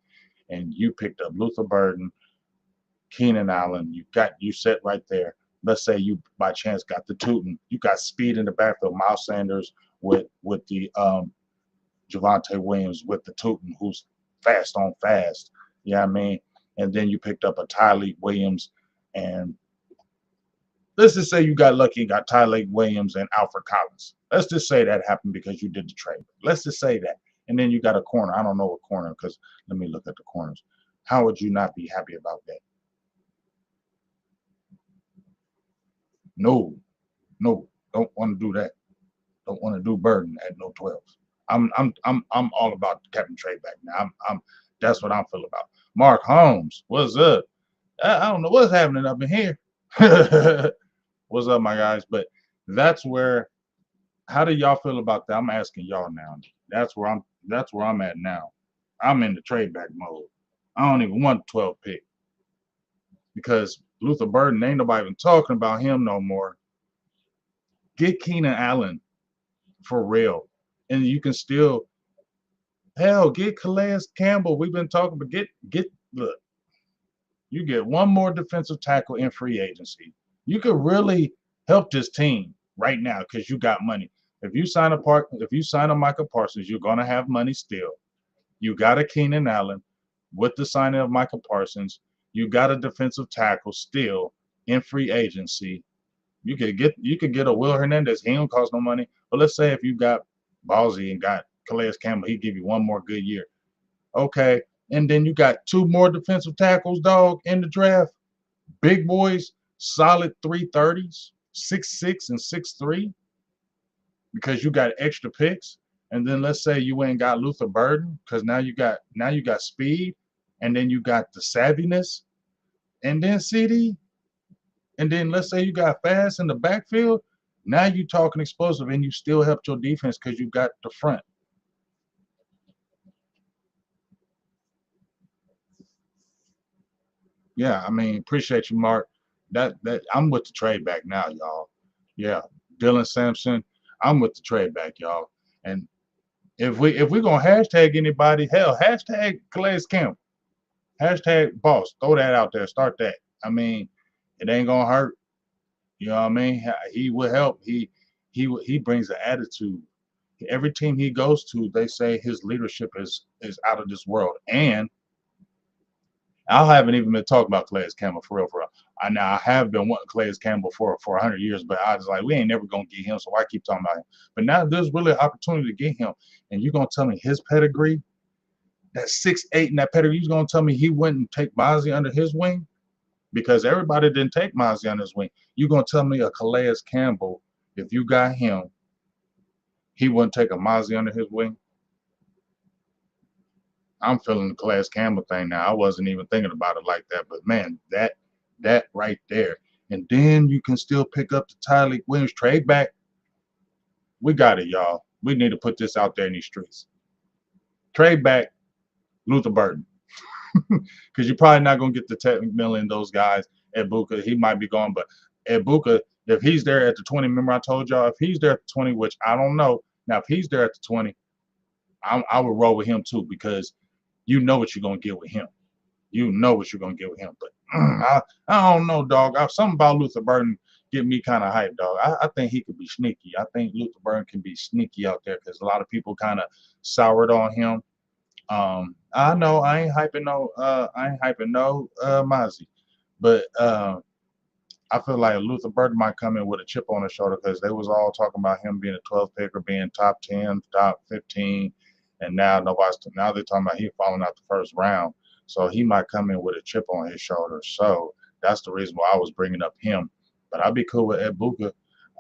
and you picked up Luther Burden, Keenan Allen, you set right there. Let's say you by chance got the Tootin, you got speed in the backfield, Miles Sanders with the Javonte Williams with the Tootin, who's fast on fast. You know what I mean? And then you picked up a Tyreek Williams, and let's just say you got lucky and got Tyreek Williams and Alfred Collins. Let's just say that happened because you did the trade. Let's just say that. And then you got a corner. I don't know what corner, because let me look at the corners. How would you not be happy about that? No, don't want to do that. Don't want to do Burden at no 12s. I'm all about Captain Trade back now. That's what I'm feeling about. Mark Holmes, what's up? I don't know what's happening up in here. What's up, my guys? But that's where. How do y'all feel about that? I'm asking y'all now. That's where I'm at now. I'm in the trade back mode. I don't even want 12 pick, because Luther Burden, ain't nobody even talking about him no more. Get Keenan Allen for real, and you can still get Calais Campbell. We've been talking, but get look. You get one more defensive tackle in free agency. You could really help this team right now because you got money. If you sign a Micah Parsons, you're gonna have money still. You got a Keenan Allen with the signing of Micah Parsons. You got a defensive tackle still in free agency. You could get a Will Hernandez. He don't cost no money. But let's say if you got Ballsy and got Calais Campbell, he give you one more good year. Okay. And then you got 2 more defensive tackles, dog, in the draft. Big boys, solid 330s, 6'6" and 6'3", because you got extra picks. And then let's say you ain't got Luther Burden, because now you got speed, and then you got the savviness, and then CD, and then let's say you got fast in the backfield. Now you talking explosive, and you still helped your defense because you got the front. Yeah, I mean, appreciate you, Mark. That I'm with the trade back now, y'all. Yeah, Dylan Sampson, I'm with the trade back, y'all. And if we gonna hashtag anybody, hell, hashtag Calais Campbell, hashtag boss. Throw that out there. Start that. I mean, it ain't gonna hurt. You know what I mean? He will help. He brings the attitude. Every team he goes to, they say his leadership is out of this world. And I haven't even been talking about Calais Campbell for real, for real. I have been wanting Calais Campbell for 100 years, but I was like, we ain't never gonna get him, so why keep talking about him? But now there's really an opportunity to get him, and you're gonna tell me his pedigree, that 6'8" and that pedigree, you're gonna tell me he wouldn't take Mozzie under his wing? Because everybody didn't take Mozzie under his wing. You're gonna tell me a Calais Campbell, if you got him, he wouldn't take a Mozzie under his wing? I'm feeling the Calais Campbell thing now. I wasn't even thinking about it like that, but man, that right there. And then you can still pick up the Tyreek Williams trade back. We got it, y'all. We need to put this out there in these streets. Trade back Luther Burden. Because you're probably not going to get the Ted McMillan, those guys at Buka. He might be gone, but at Buka, if he's there at the 20, remember I told y'all, if he's there at the 20, which I don't know. Now, if he's there at the 20, I would roll with him too, because you know what you're going to get with him. You know what you're going to get with him. But I don't know, dog. Something about Luther Burden get me kind of hyped, dog. I think he could be sneaky. I think Luther Burden can be sneaky out there, because a lot of people kind of soured on him. I know I ain't hyping no Mozzie, but I feel like Luther Burden might come in with a chip on his shoulder because they was all talking about him being a 12th pick or being top 10, top 15, and now they're talking about he falling out the first round. So he might come in with a chip on his shoulder. So that's the reason why I was bringing up him. But I'd be cool with Ed Buka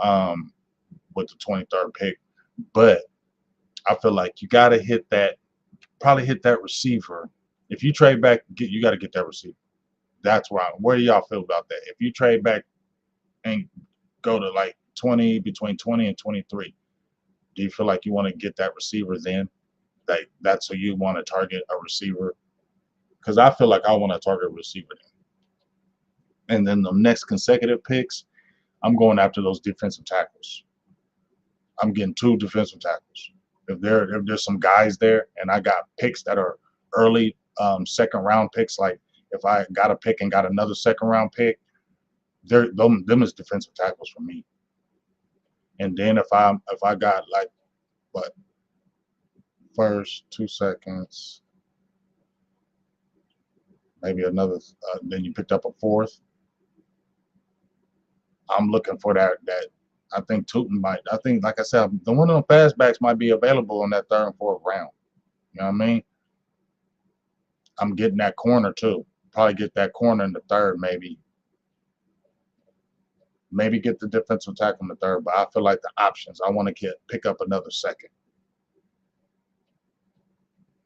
um, with the 23rd pick. But I feel like you got to probably hit that receiver. If you trade back, you got to get that receiver. That's why. Where do y'all feel about that? If you trade back and go to like 20, between 20 and 23, do you feel like you want to get that receiver then? Like that's who you want to target, a receiver? Because I feel like I want to target a receiver then. And then the next consecutive picks, I'm going after those defensive tackles. I'm getting 2 defensive tackles. If there's some guys there, and I got picks that are early second round picks, like if I got a pick and got another second round pick, them is defensive tackles for me. And then if I got like what first 2 seconds, maybe another, then you picked up a fourth. I'm looking for that. I think Tootin might. I think, like I said, the one of the fastbacks might be available in that third and fourth round. You know what I mean? I'm getting that corner too. Probably get that corner in the third, maybe. Maybe get the defensive tackle in the third, but I feel like the options. I want to pick up another second.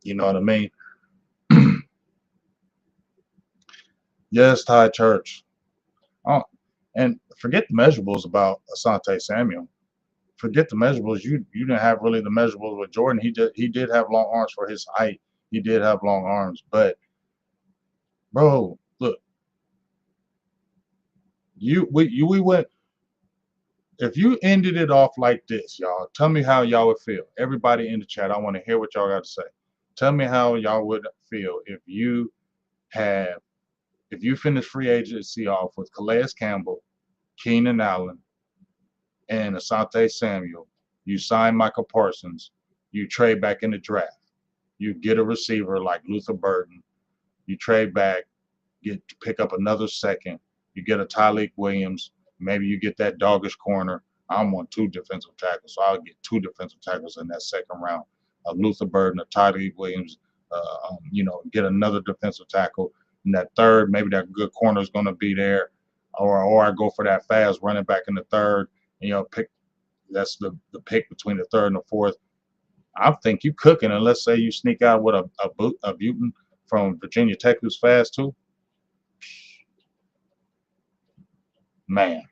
You know what I mean? Yes, Ty Church. Oh, and forget the measurables about Asante Samuel. Forget the measurables. You didn't have really the measurables with Jordan. He did have long arms for his height. He did have long arms, but bro, look, we went. If you ended it off like this, y'all, tell me how y'all would feel. Everybody in the chat, I want to hear what y'all got to say. Tell me how y'all would feel have if you finish free agency off with Calais Campbell, Keenan Allen, and Asante Samuel. You sign Micah Parsons. You trade back in the draft. You get a receiver like Luther Burden. You trade back, pick up another second. You get a Tyleik Williams. Maybe you get that doggish corner. I want 2 defensive tackles, so I'll get 2 defensive tackles in that second round. A Luther Burden, a Tyleik Williams. Get another defensive tackle. In that third, maybe that good corner is going to be there, or I go for that fast running back in the third. Pick that's the pick between the third and the fourth. I think you cooking, and let's say you sneak out with a Butin from Virginia Tech who's fast too. Man,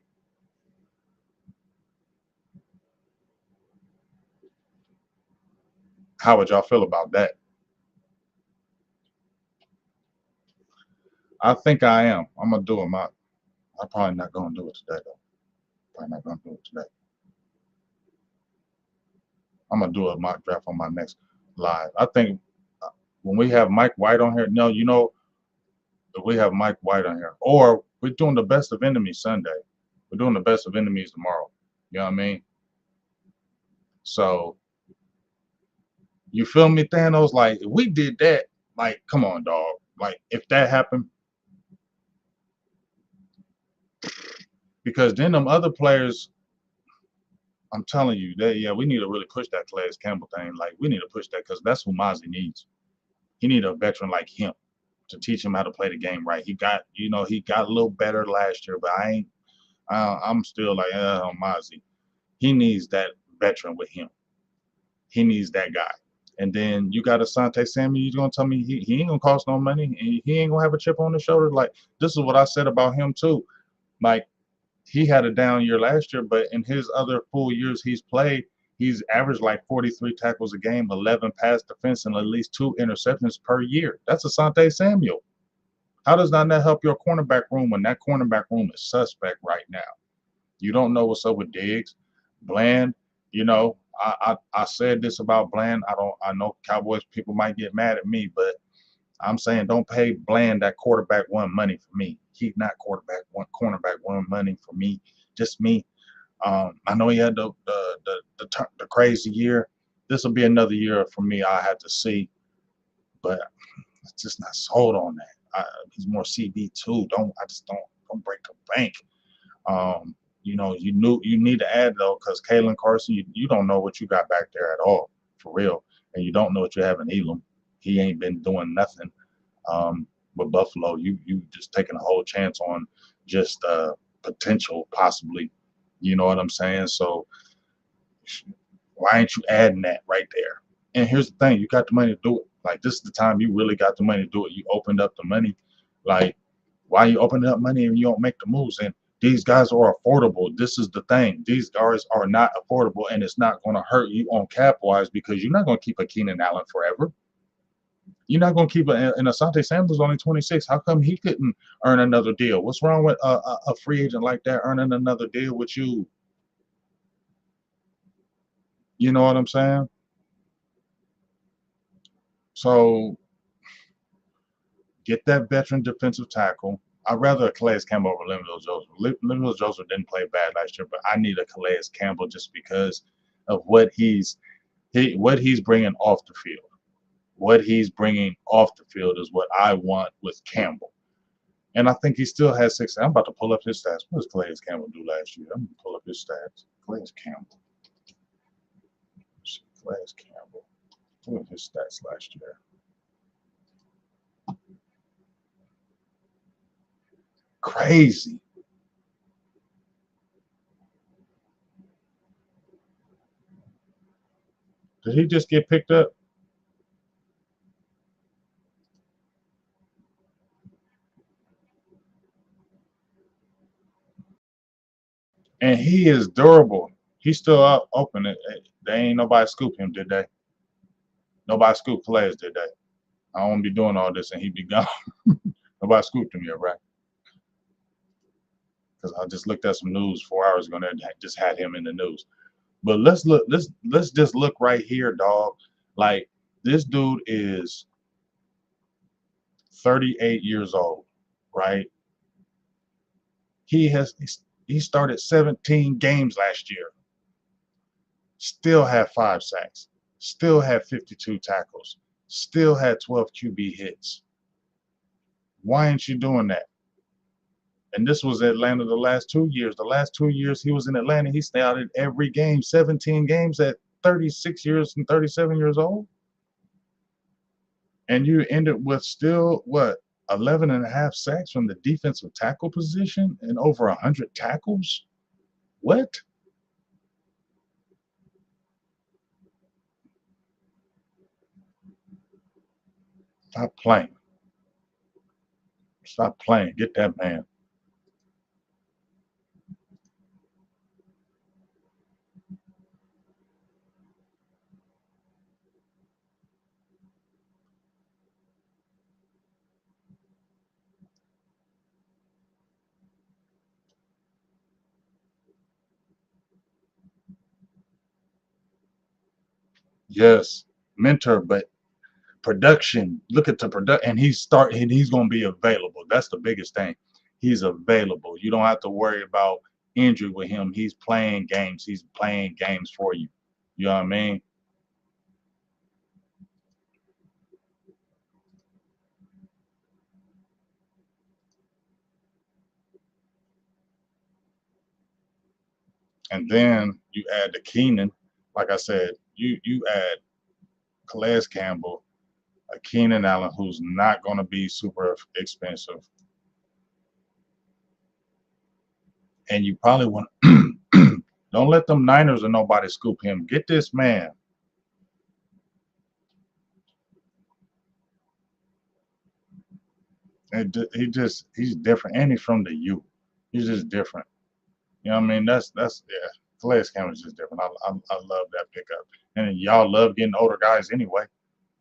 how would y'all feel about that? I think I am. I'm gonna do it. I'm probably not gonna do it today though. Probably not gonna do it today. I'm gonna do a mock draft on my next live. I think when we have Mike White on here, no, if we have Mike White on here, or we're doing the best of enemies Sunday. We're doing the best of enemies tomorrow. You know what I mean? So you feel me, Thanos? Like if we did that, like, come on, dog. Like if that happened, because then them other players, I'm telling you, we need to really push that Calais Campbell thing. Like we need to push that because that's who Mozzie needs. He need a veteran like him to teach him how to play the game right. He got a little better last year, but I'm still like, Mozzie. He needs that veteran with him. He needs that guy. And then you got Asante Samuel. You're gonna tell me he ain't gonna cost no money. He ain't gonna have a chip on his shoulder. Like this is what I said about him too. Like he had a down year last year, but in his other full years he's played, he's averaged like 43 tackles a game, 11 pass defense, and at least 2 interceptions per year. That's Asante Samuel. How does that not help your cornerback room when that cornerback room is suspect right now? You don't know what's up with Diggs, Bland. I said this about Bland. I know Cowboys people might get mad at me, but I'm saying don't pay Bland that quarterback one money for me. He's not cornerback one money for me. Just me. I know he had the crazy year. This will be another year for me. I had to see, but it's just not sold on that. He's more CB2. Don't break the bank. You know, you need to add though, because Kalen Carson, you don't know what you got back there at all, for real, and you don't know what you have in Elam. He ain't been doing nothing. With Buffalo, you just taking a whole chance on just potential, possibly. You know what I'm saying? So why ain't you adding that right there? And here's the thing: you got the money to do it. Like this is the time you really got the money to do it. You opened up the money. Like why you opening up money and you don't make the moves? And these guys are affordable. This is the thing. These guys are not affordable, and it's not going to hurt you on cap wise because you're not going to keep a Keenan Allen forever. You're not going to keep an Asante Samuel's only 26. How come he couldn't earn another deal? What's wrong with a free agent like that earning another deal with you? You know what I'm saying? So get that veteran defensive tackle. I'd rather a Calais Campbell over Linville Joseph. Linville Joseph didn't play bad last year, but I need a Calais Campbell just because of what he's bringing off the field. What he's bringing off the field is what I want with Campbell. And I think he still has 6. I'm about to pull up his stats. What does Calais Campbell do last year? I'm going to pull up his stats. Calais Campbell. Calais Campbell. What were his stats last year? Crazy. Did he just get picked up? And he is durable. He's still up open. They ain't nobody scoop him, did they? Nobody scoop players, did they? I won't be doing all this and he be gone. Nobody scooped him yet, right? Because I just looked at some news 4 hours ago and just had him in the news. But let's look. Let's just look right here, dog. Like this dude is 38 years old, right? He started 17 games last year. Still had 5 sacks. Still had 52 tackles. Still had 12 QB hits. Why ain't you doing that? And this was Atlanta the last 2 years. The last 2 years he was in Atlanta, he started every game, 17 games at 36 years and 37 years old. And you ended with still, what, 11 and a half sacks from the defensive tackle position and over 100 tackles? What? Stop playing. Stop playing. Get that man. Yes, mentor, but production. Look at the production, and he's going to be available. That's the biggest thing. He's available. You don't have to worry about injury with him. He's playing games. He's playing games for you. You know what I mean? And then you add the Keenan. Like I said, you add Calais Campbell, a Keenan Allen who's not going to be super expensive, and you probably want don't let them Niners or nobody scoop him. Get this man. And he's different, and he's from the U. He's just different. You know what I mean? That's yeah. Calais Campbell's just different. I love that pickup, and y'all love getting older guys anyway.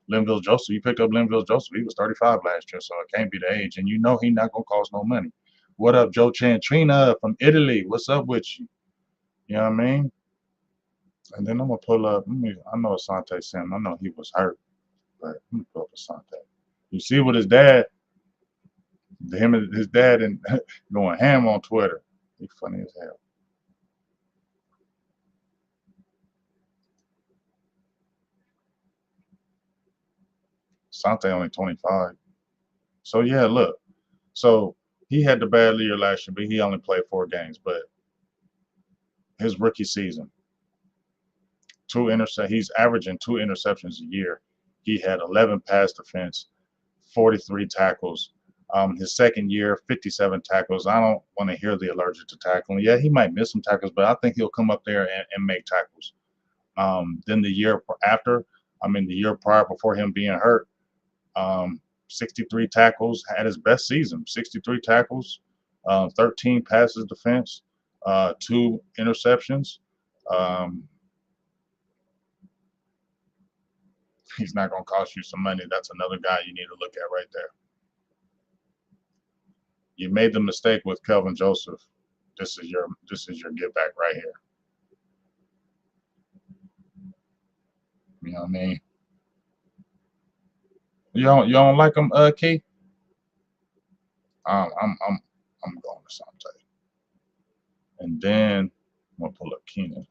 Linville Joseph, you picked up Linville Joseph. He was 35 last year, so it can't be the age. And you know he's not gonna cost no money. What up, Joe Chantrina from Italy? What's up with you? You know what I mean? And then I'm gonna pull up. I know Asante Sam. I know he was hurt, but let me pull up Asante. You see what his dad, him and his dad, and going ham on Twitter. He's funny as hell. Asante only 25. So yeah, look. So He had the bad year last year, but he only played 4 games. But his rookie season, he's averaging 2 interceptions a year. He had 11 pass defense, 43 tackles. His second year, 57 tackles. I don't want to hear the allergic to tackling. Yeah, he might miss some tackles, but I think he'll come up there and make tackles. Then the year after, the year prior before him being hurt, 63 tackles, had his best season. 63 tackles, 13 passes defense, 2 interceptions. Um, he's not going to cost you some money. That's another guy you need to look at right there. You made the mistake with Kelvin Joseph. This is your give back right here. You know what I mean? You don't like him, Key? I'm going to something. And then I'm gonna pull up Keenan.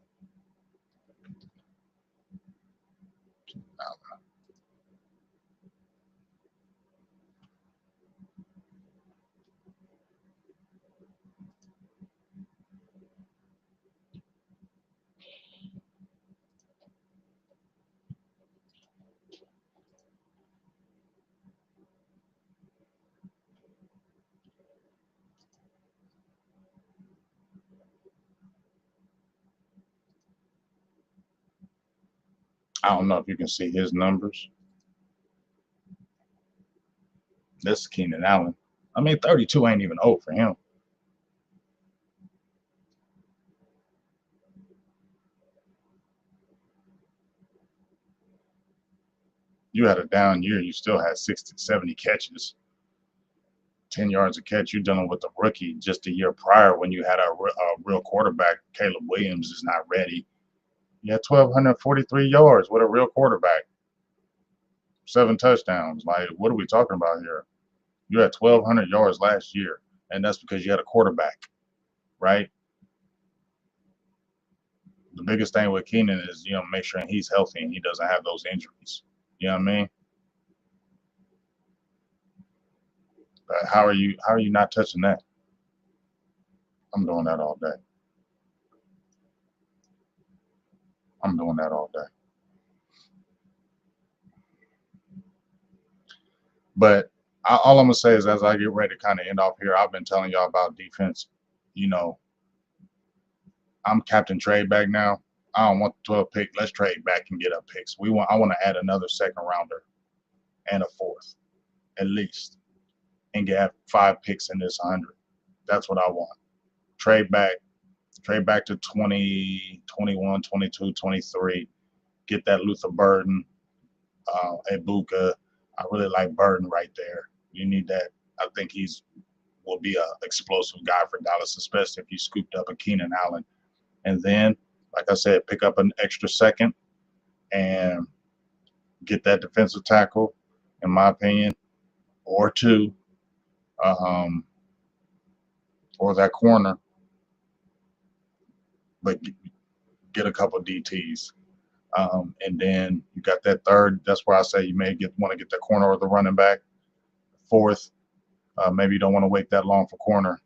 I don't know if you can see his numbers. This is Keenan Allen. 32 ain't even old for him. You had a down year, you still had 60, 70 catches, 10 yards a catch. You're dealing with a rookie just a year prior when you had a real quarterback. Caleb Williams is not ready. You had 1,243 yards with a real quarterback, 7 touchdowns. Like, what are we talking about here? You had 1,200 yards last year, and that's because you had a quarterback, right? The biggest thing with Keenan is, make sure he's healthy and he doesn't have those injuries. You know what I mean? But how are you not touching that? I'm doing that all day. I'm doing that all day. But all I'm gonna say is, as I get ready to kind of end off here, I've been telling y'all about defense. I'm captain trade back now. I don't want the 12 pick. Let's trade back and get up picks. I want to add another second rounder and a fourth, at least, and get 5 picks in this 100. That's what I want. Trade back to 20, 21, 22, 23. Get that Luther Burden, Ibuka. I really like Burden right there. You need that. I think will be an explosive guy for Dallas, especially if you scooped up a Keenan Allen. And then, like I said, pick up an extra second and get that defensive tackle, in my opinion, or 2, or that corner, but get a couple DTs. And then you got that third. That's where I say you may want to get the corner or the running back. Fourth, maybe you don't want to wait that long for corner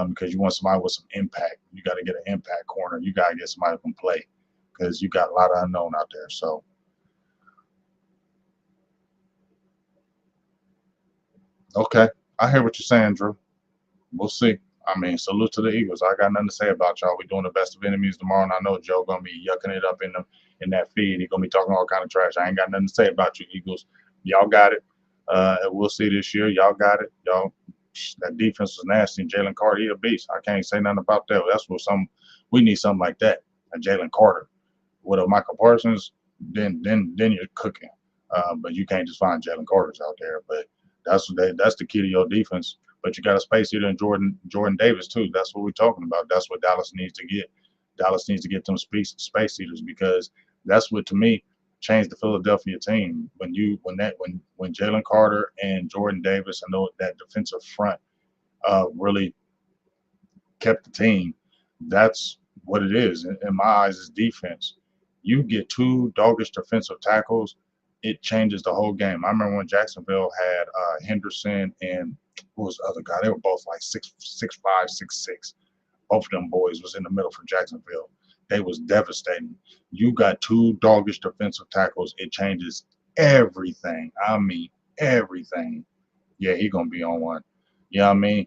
because you want somebody with some impact. You got to get an impact corner. You got to get somebody who can play because you got a lot of unknown out there. So, okay, I hear what you're saying, Drew. We'll see. Salute to the Eagles. I got nothing to say about y'all. We're doing the best of enemies tomorrow, and I know Joe gonna be yucking it up in that feed. He's gonna be talking all kind of trash. I ain't got nothing to say about you, Eagles. Y'all got it. We'll see this year. Y'all got it. Y'all, that defense was nasty. Jalen Carter, he a beast. I can't say nothing about that. That's what we need something like that. A Jalen Carter with a Micah Parsons, then you're cooking. But you can't just find Jalen Carters out there. But that's the key to your defense. But you got a space eater in Jordan Davis too. That's what we're talking about. That's what Dallas needs to get. Dallas needs to get them space eaters because that's what, to me, changed the Philadelphia team. When Jalen Carter and Jordan Davis and that defensive front really kept the team. That's what it is. In my eyes, is defense. You get 2 doggish defensive tackles, it changes the whole game. I remember when Jacksonville had Henderson and who was the other guy? They were both like 6'5", 6'6". Both of them boys was in the middle for Jacksonville. They was devastating. You got two doggish defensive tackles. It changes everything. I mean everything. Yeah, he gonna be on one. You know what I mean?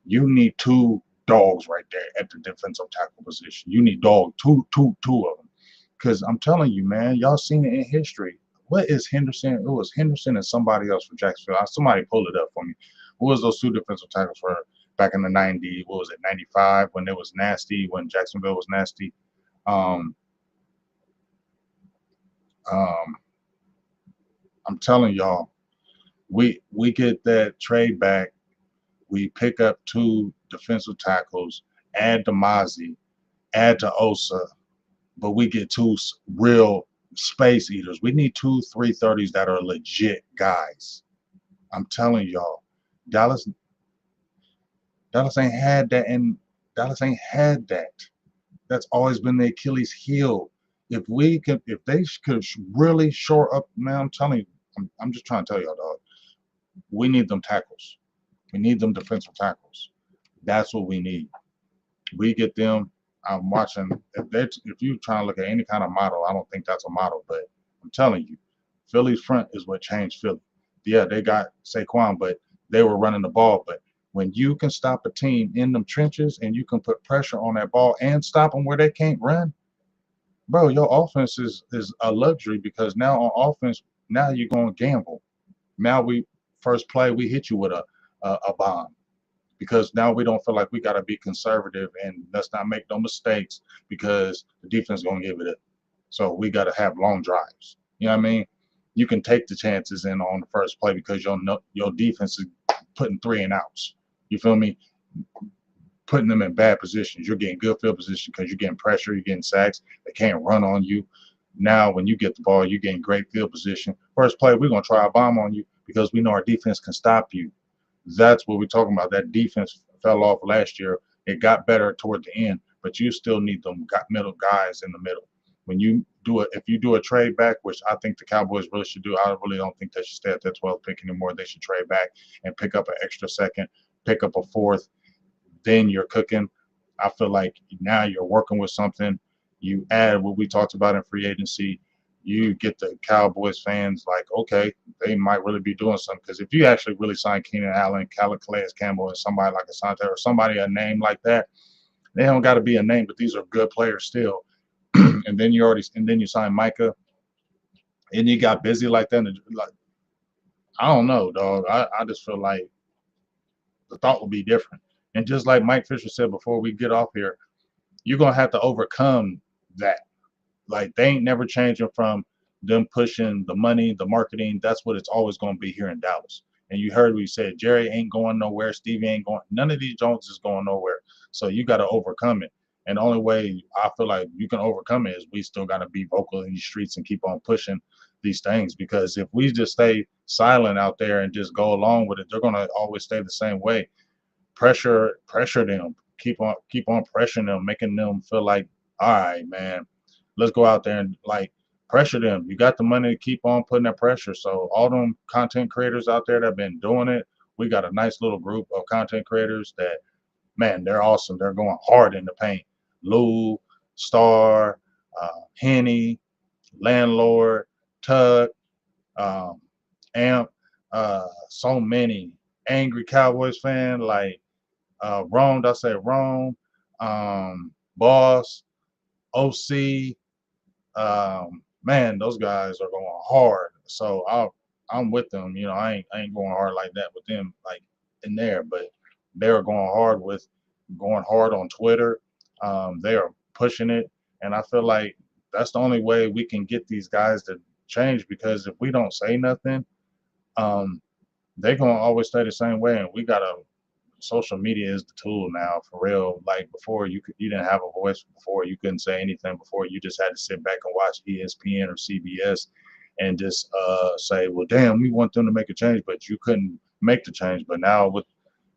You need two dogs right there at the defensive tackle position. You need two of them. Because I'm telling you, man, y'all seen it in history. What is Henderson? It was Henderson and somebody else for Jacksonville. Somebody pull it up for me. Who was those two defensive tackles for back in the '90s? What was it, '95 when it was nasty, when Jacksonville was nasty? Um, um, I'm telling y'all, we get that trade back. We pick up two defensive tackles, add to Mozzie, add to Osa, but we get two real space eaters. We need two 330s that are legit guys. I'm telling y'all, Dallas Dallas ain't had that, and Dallas ain't had that. That's always been the Achilles heel. If they could really shore up, man, I'm telling you, I'm just trying to tell y'all, dog. We need them tackles. We need them defensive tackles. That's what we need. We get them. I'm watching. If you trying to look at any kind of model, I don't think that's a model. But I'm telling you, Philly's front is what changed Philly. Yeah, they got Saquon, but they were running the ball. But when you can stop a team in them trenches and you can put pressure on that ball and stop them where they can't run, bro, your offense is a luxury because now on offense, now you're going to gamble. Now we first play, we hit you with a bomb because now we don't feel like we got to be conservative and let's not make no mistakes because the defense is going to give it up. So we got to have long drives. You know what I mean? You can take the chances in on the first play because your defense is putting three and outs. You feel me? Putting them in bad positions. You're getting good field position because you're getting pressure, you're getting sacks. They can't run on you. Now, when you get the ball, you're getting great field position. First play, we're going to try a bomb on you because we know our defense can stop you. That's what we're talking about. That defense fell off last year. It got better toward the end, but you still need them middle guys in the middle. When you do it, if you do a trade back, which I think the Cowboys really should do, I really don't think they should stay at that 12th pick anymore. They should trade back and pick up an extra second, pick up a fourth. Then you're cooking. I feel like now you're working with something. You add what we talked about in free agency. You get the Cowboys fans like, okay, they might really be doing something. Because if you actually really sign Keenan Allen, Calais Campbell, and somebody like Asante or somebody a name like that, they don't got to be a name, but these are good players still. And then you sign Micah, and you got busy like that. And like, I don't know, dog. I just feel like the thought would be different. And just like Mike Fisher said before we get off here, you're gonna have to overcome that. Like they ain't never changing from them pushing the money, the marketing. That's what it's always gonna be here in Dallas. And you heard what he said. Jerry ain't going nowhere. Stevie ain't going. None of these Jones is going nowhere. So you got to overcome it. And the only way I feel like you can overcome it is we still got to be vocal in these streets and keep on pushing these things. Because if we just stay silent out there and just go along with it, they're gonna always stay the same way. Pressure them. Keep on pressuring them, making them feel like, all right, man, let's go out there and like pressure them. You got the money to keep on putting that pressure. So all them content creators out there that have been doing it, we got a nice little group of content creators that, man, they're awesome. They're going hard in the paint. Lou, Star, Henny, Landlord, Tug, um, Amp, so many angry Cowboys fan like Rome. I say Rome, Boss, OC. Man, those guys are going hard. So I'm with them. You know, I ain't going hard like that with them, like in there, but they're going hard on Twitter. They are pushing it, and I feel like that's the only way we can get these guys to change. Because if we don't say nothing, um, they're gonna always stay the same way, and we gotta. Social media is the tool now for real. Like before, you didn't have a voice. Before you couldn't say anything. Before you just had to sit back and watch ESPN or CBS and just say, well, damn, we want them to make a change, but you couldn't make the change. But now with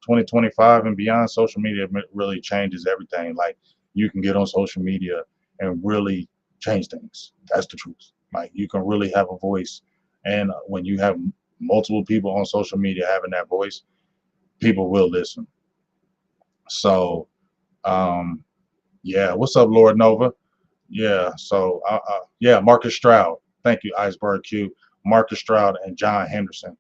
2025 and beyond, social media really changes everything. Like you can get on social media and really change things. That's the truth. Like you can really have a voice And when you have multiple people on social media having that voice, people will listen. So, um, yeah, what's up, Lord Nova? Yeah, so yeah, Marcus Stroud. Thank you, Iceberg Q. Marcus Stroud and John Henderson.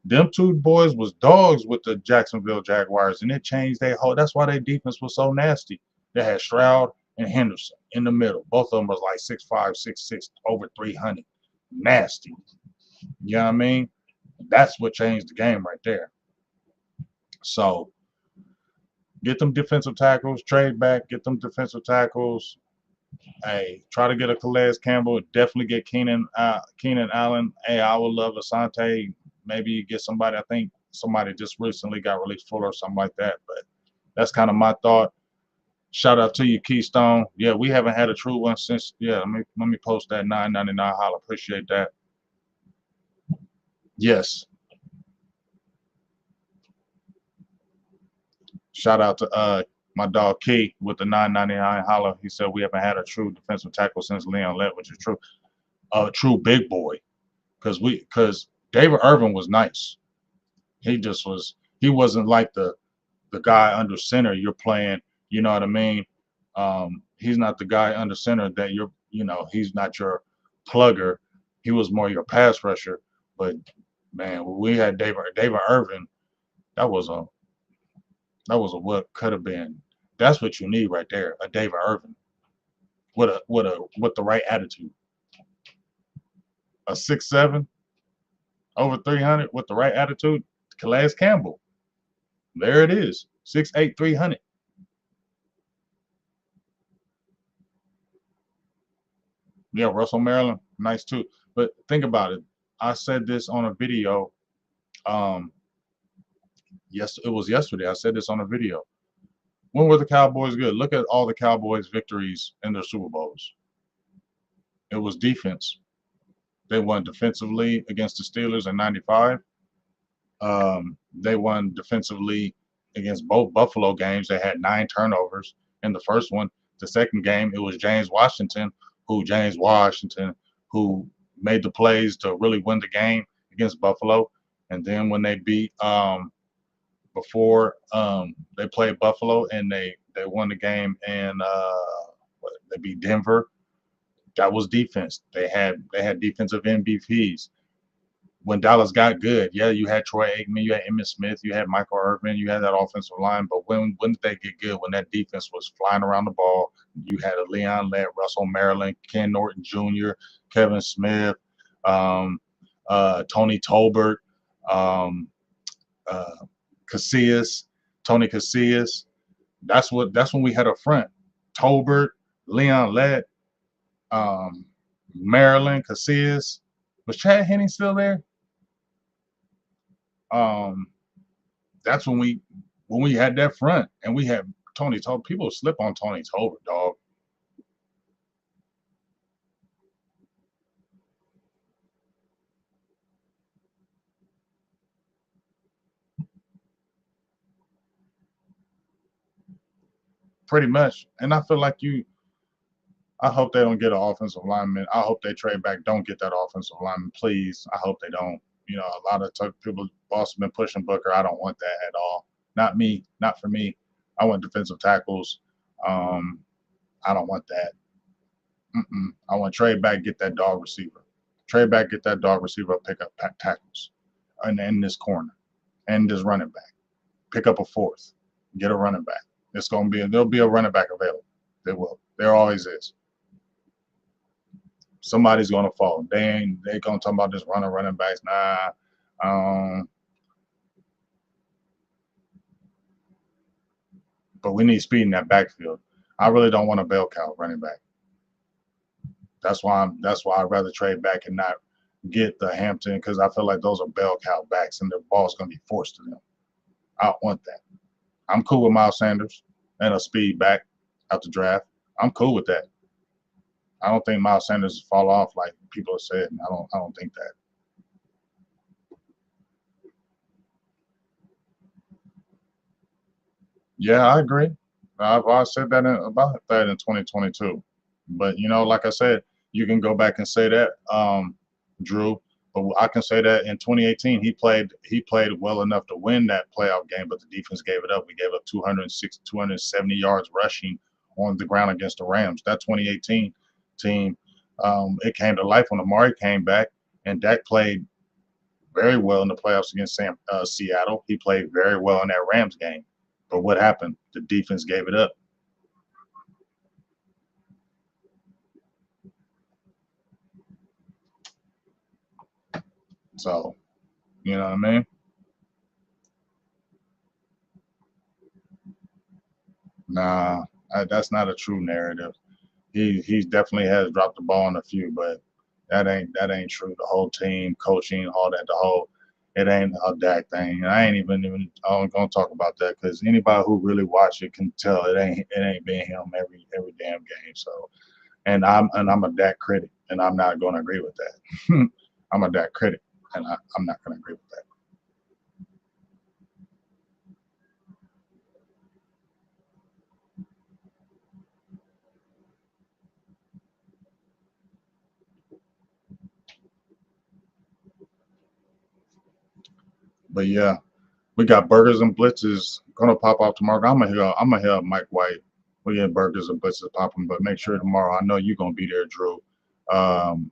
Them two boys was dogs with the Jacksonville Jaguars, and it changed their whole. That's why their defense was so nasty. They had Stroud and Henderson in the middle. Both of them was like 6'5", 6'6", over 300. Nasty. You know what I mean? That's what changed the game right there. So get them defensive tackles, trade back, get them defensive tackles. Hey, try to get a Calais Campbell. Definitely get Keenan Allen. Hey, I would love Asante. Maybe you get somebody. I think somebody just recently got released, Fuller or something like that. But that's kind of my thought. Shout out to you, Keystone. Yeah, we haven't had a true one since. Yeah, let me post that $9.99 holla. Appreciate that. Yes. Shout out to my dog Key with the $9.99 holla. He said we haven't had a true defensive tackle since Leon Lett, which is true. A true big boy. Because David Irvin was nice. He just was. He wasn't like the guy under center you're playing. You know what I mean? He's not the guy under center that you're. You know, he's not your plugger. He was more your pass rusher. But man, when we had David Irvin, that was a what could have been. That's what you need right there, a David Irvin with the right attitude. A 6'7", over 300 with the right attitude. Calais Campbell. There it is. 6'8", 300. Yeah, Russell Maryland, nice too. But think about it. I said this on a video. Yes, it was yesterday. I said this on a video. When were the Cowboys good? Look at all the Cowboys' victories in their Super Bowls. It was defense. They won defensively against the Steelers in '95. They won defensively against both Buffalo games. They had 9 turnovers in the first one. The second game, it was James Washington who made the plays to really win the game against Buffalo. And then when they beat before they played Buffalo and they won the game and they beat Denver. That was defense. They had defensive MVPs. When Dallas got good, yeah, you had Troy Aikman, you had Emmitt Smith, you had Michael Irvin, you had that offensive line. But when did they get good? When that defense was flying around the ball, you had a Leon Lett, Russell Maryland, Ken Norton Jr., Kevin Smith, Tony Tolbert, Casillas, Tony Casillas. That's when we had a front. Tolbert, Leon Lett, Maryland, Casillas. Was Chad Henne still there? That's when we had that front and we had Tony Tolbert. People slip on Tony Tolbert, dog. Pretty much. And I feel like I hope they don't get an offensive lineman. I hope they trade back. Don't get that offensive lineman, please. I hope they don't. You know, a lot of people, Boston been pushing Booker. I don't want that at all. Not me. Not for me. I want defensive tackles. I don't want that. I want trade back, get that dog receiver. Trade back, get that dog receiver, pick up tackles. And in this corner. And this running back. Pick up a fourth. Get a running back. There'll be a running back available. There will. There always is. Somebody's gonna fall. They gonna talk about this running backs. Nah. But we need speed in that backfield. I really don't want a bell cow running back. That's why I'd rather trade back and not get the Hampton, because I feel like those are bell cow backs and the ball's gonna be forced to them. I don't want that. I'm cool with Miles Sanders and a speed back out the draft. I'm cool with that. I don't think Miles Sanders fall off like people have said. I don't think that. Yeah, I agree. I said that about that in 2022. But like I said, you can go back and say that, Drew. But I can say that in 2018 he played well enough to win that playoff game, but the defense gave it up. We gave up 206, 270 yards rushing on the ground against the Rams. That 2018 team, it came to life when Amari came back, and Dak played very well in the playoffs against Seattle. He played very well in that Rams game. But what happened? The defense gave it up. So, you know what I mean? Nah, that's not a true narrative. He definitely has dropped the ball on a few, but that ain't true. The whole team, coaching, all that, the whole it ain't a Dak thing. And I ain't even I'm gonna talk about that because anybody who really watch it can tell it ain't been him every damn game. So and I'm a Dak critic, and I'm not gonna agree with that. I'm a Dak critic, and I'm not gonna agree with that. But yeah, we got burgers and blitzes gonna pop off tomorrow. I'm gonna hear Mike White. We get burgers and blitzes popping, but make sure tomorrow. I know you're gonna be there, Drew. Um,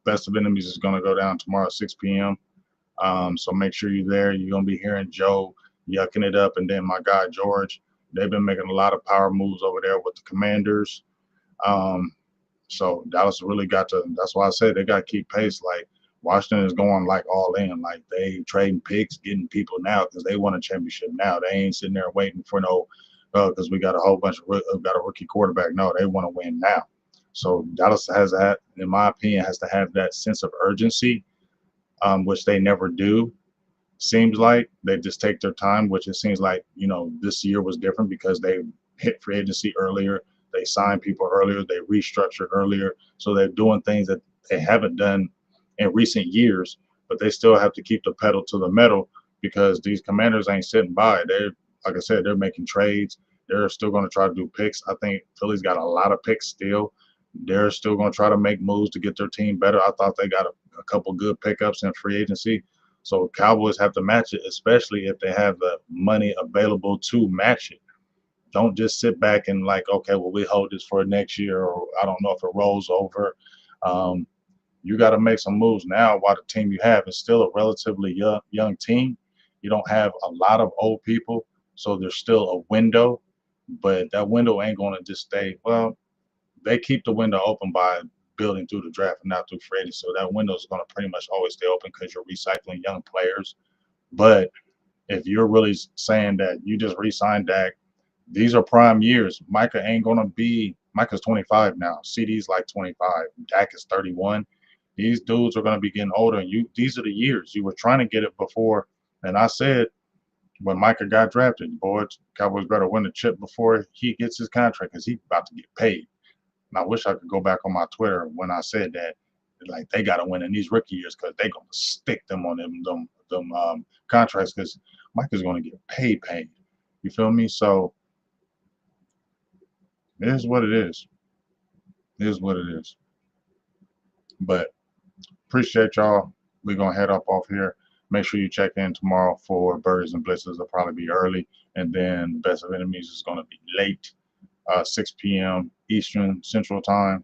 Best of Enemies is gonna go down tomorrow at 6 p.m. So make sure you're there. You're gonna be hearing Joe yucking it up, and then my guy George. They've been making a lot of power moves over there with the Commanders. Um, so Dallas really got to. That's why I say they got to keep pace. Like Washington is going like all in. Like they trading picks, getting people now because they want a championship now. They ain't sitting there waiting for no. Because we got a whole bunch of got a rookie quarterback. No, they want to win now. So Dallas has that, in my opinion, has to have that sense of urgency, which they never do. Seems like they just take their time, which it seems like this year was different because they hit free agency earlier, they signed people earlier, they restructured earlier, so they're doing things that they haven't done in recent years, but they still have to keep the pedal to the metal because these Commanders ain't sitting by. They're like I said, they're making trades. They're still going to try to do picks. I think Philly's got a lot of picks still. They're still going to try to make moves to get their team better. I thought they got a couple good pickups in free agency. So Cowboys have to match it, especially if they have the money available to match it. Don't just sit back and like, okay, well, we hold this for next year, or I don't know if it rolls over. Um, you got to make some moves now while the team you have is still a relatively young team. You don't have a lot of old people, so there's still a window, but that window ain't going to just stay. Well, they keep the window open by building through the draft and not through free agency. So that window is going to pretty much always stay open because you're recycling young players. But if you're really saying that you just re-signed Dak, these are prime years. Micah's 25 now. CD's like 25. Dak is 31. These dudes are going to be getting older, and these are the years you were trying to get it before. And I said when Micah got drafted, boys, Cowboys better win the chip before he gets his contract because he's about to get paid. And I wish I could go back on my Twitter when I said that, like they got to win in these rookie years because they're gonna stick them on them contracts because Mike is gonna get paid. You feel me? So it is what it is. It is what it is. But appreciate y'all. We're gonna head up off here. Make sure you check in tomorrow for Burgers and Blitzes. They'll probably be early, and then Best of Enemies is gonna be late, 6 p.m. Eastern Central Time.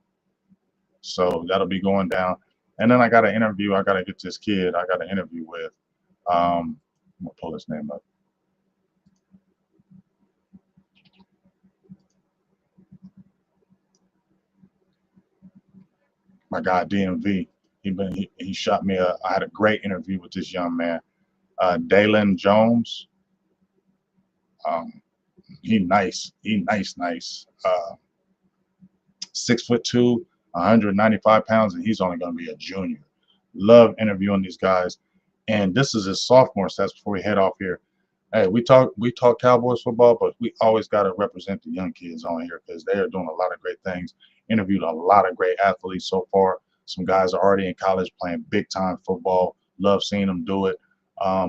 So that'll be going down. And then I got an interview. I got to get this kid. I got an interview with. I'm gonna pull his name up. My guy DMV. He shot me I had a great interview with this young man, Dalen Jones. Um, he nice. He nice. 6'2", 195 pounds, and he's only going to be a junior. Love interviewing these guys. And this is his sophomore stats before we head off here. Hey, we talk Cowboys football, but we always got to represent the young kids on here because they are doing a lot of great things. Interviewed a lot of great athletes so far. Some guys are already in college playing big time football. Love seeing them do it.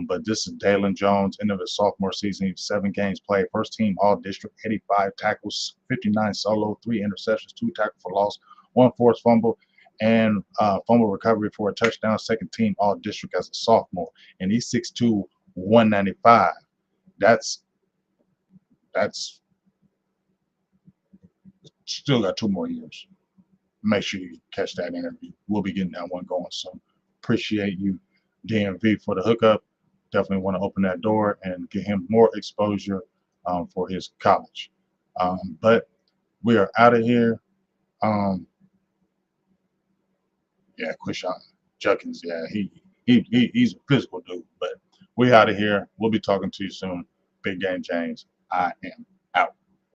But this is Dalen Jones, end of his sophomore season, 7 games played, first team all district, 85 tackles, 59 solo, 3 interceptions, 2 tackles for loss, 1 forced fumble, and fumble recovery for a touchdown, second team all district as a sophomore, and he's 6'2", 195. That's still got 2 more years. Make sure you catch that interview. We'll be getting that one going soon. Appreciate you, DMV, for the hookup. Definitely want to open that door and get him more exposure for his college. But we are out of here. Yeah, Quishon Judkins. Yeah, he's a physical dude. But we out of here. We'll be talking to you soon. Big Game James. I am out.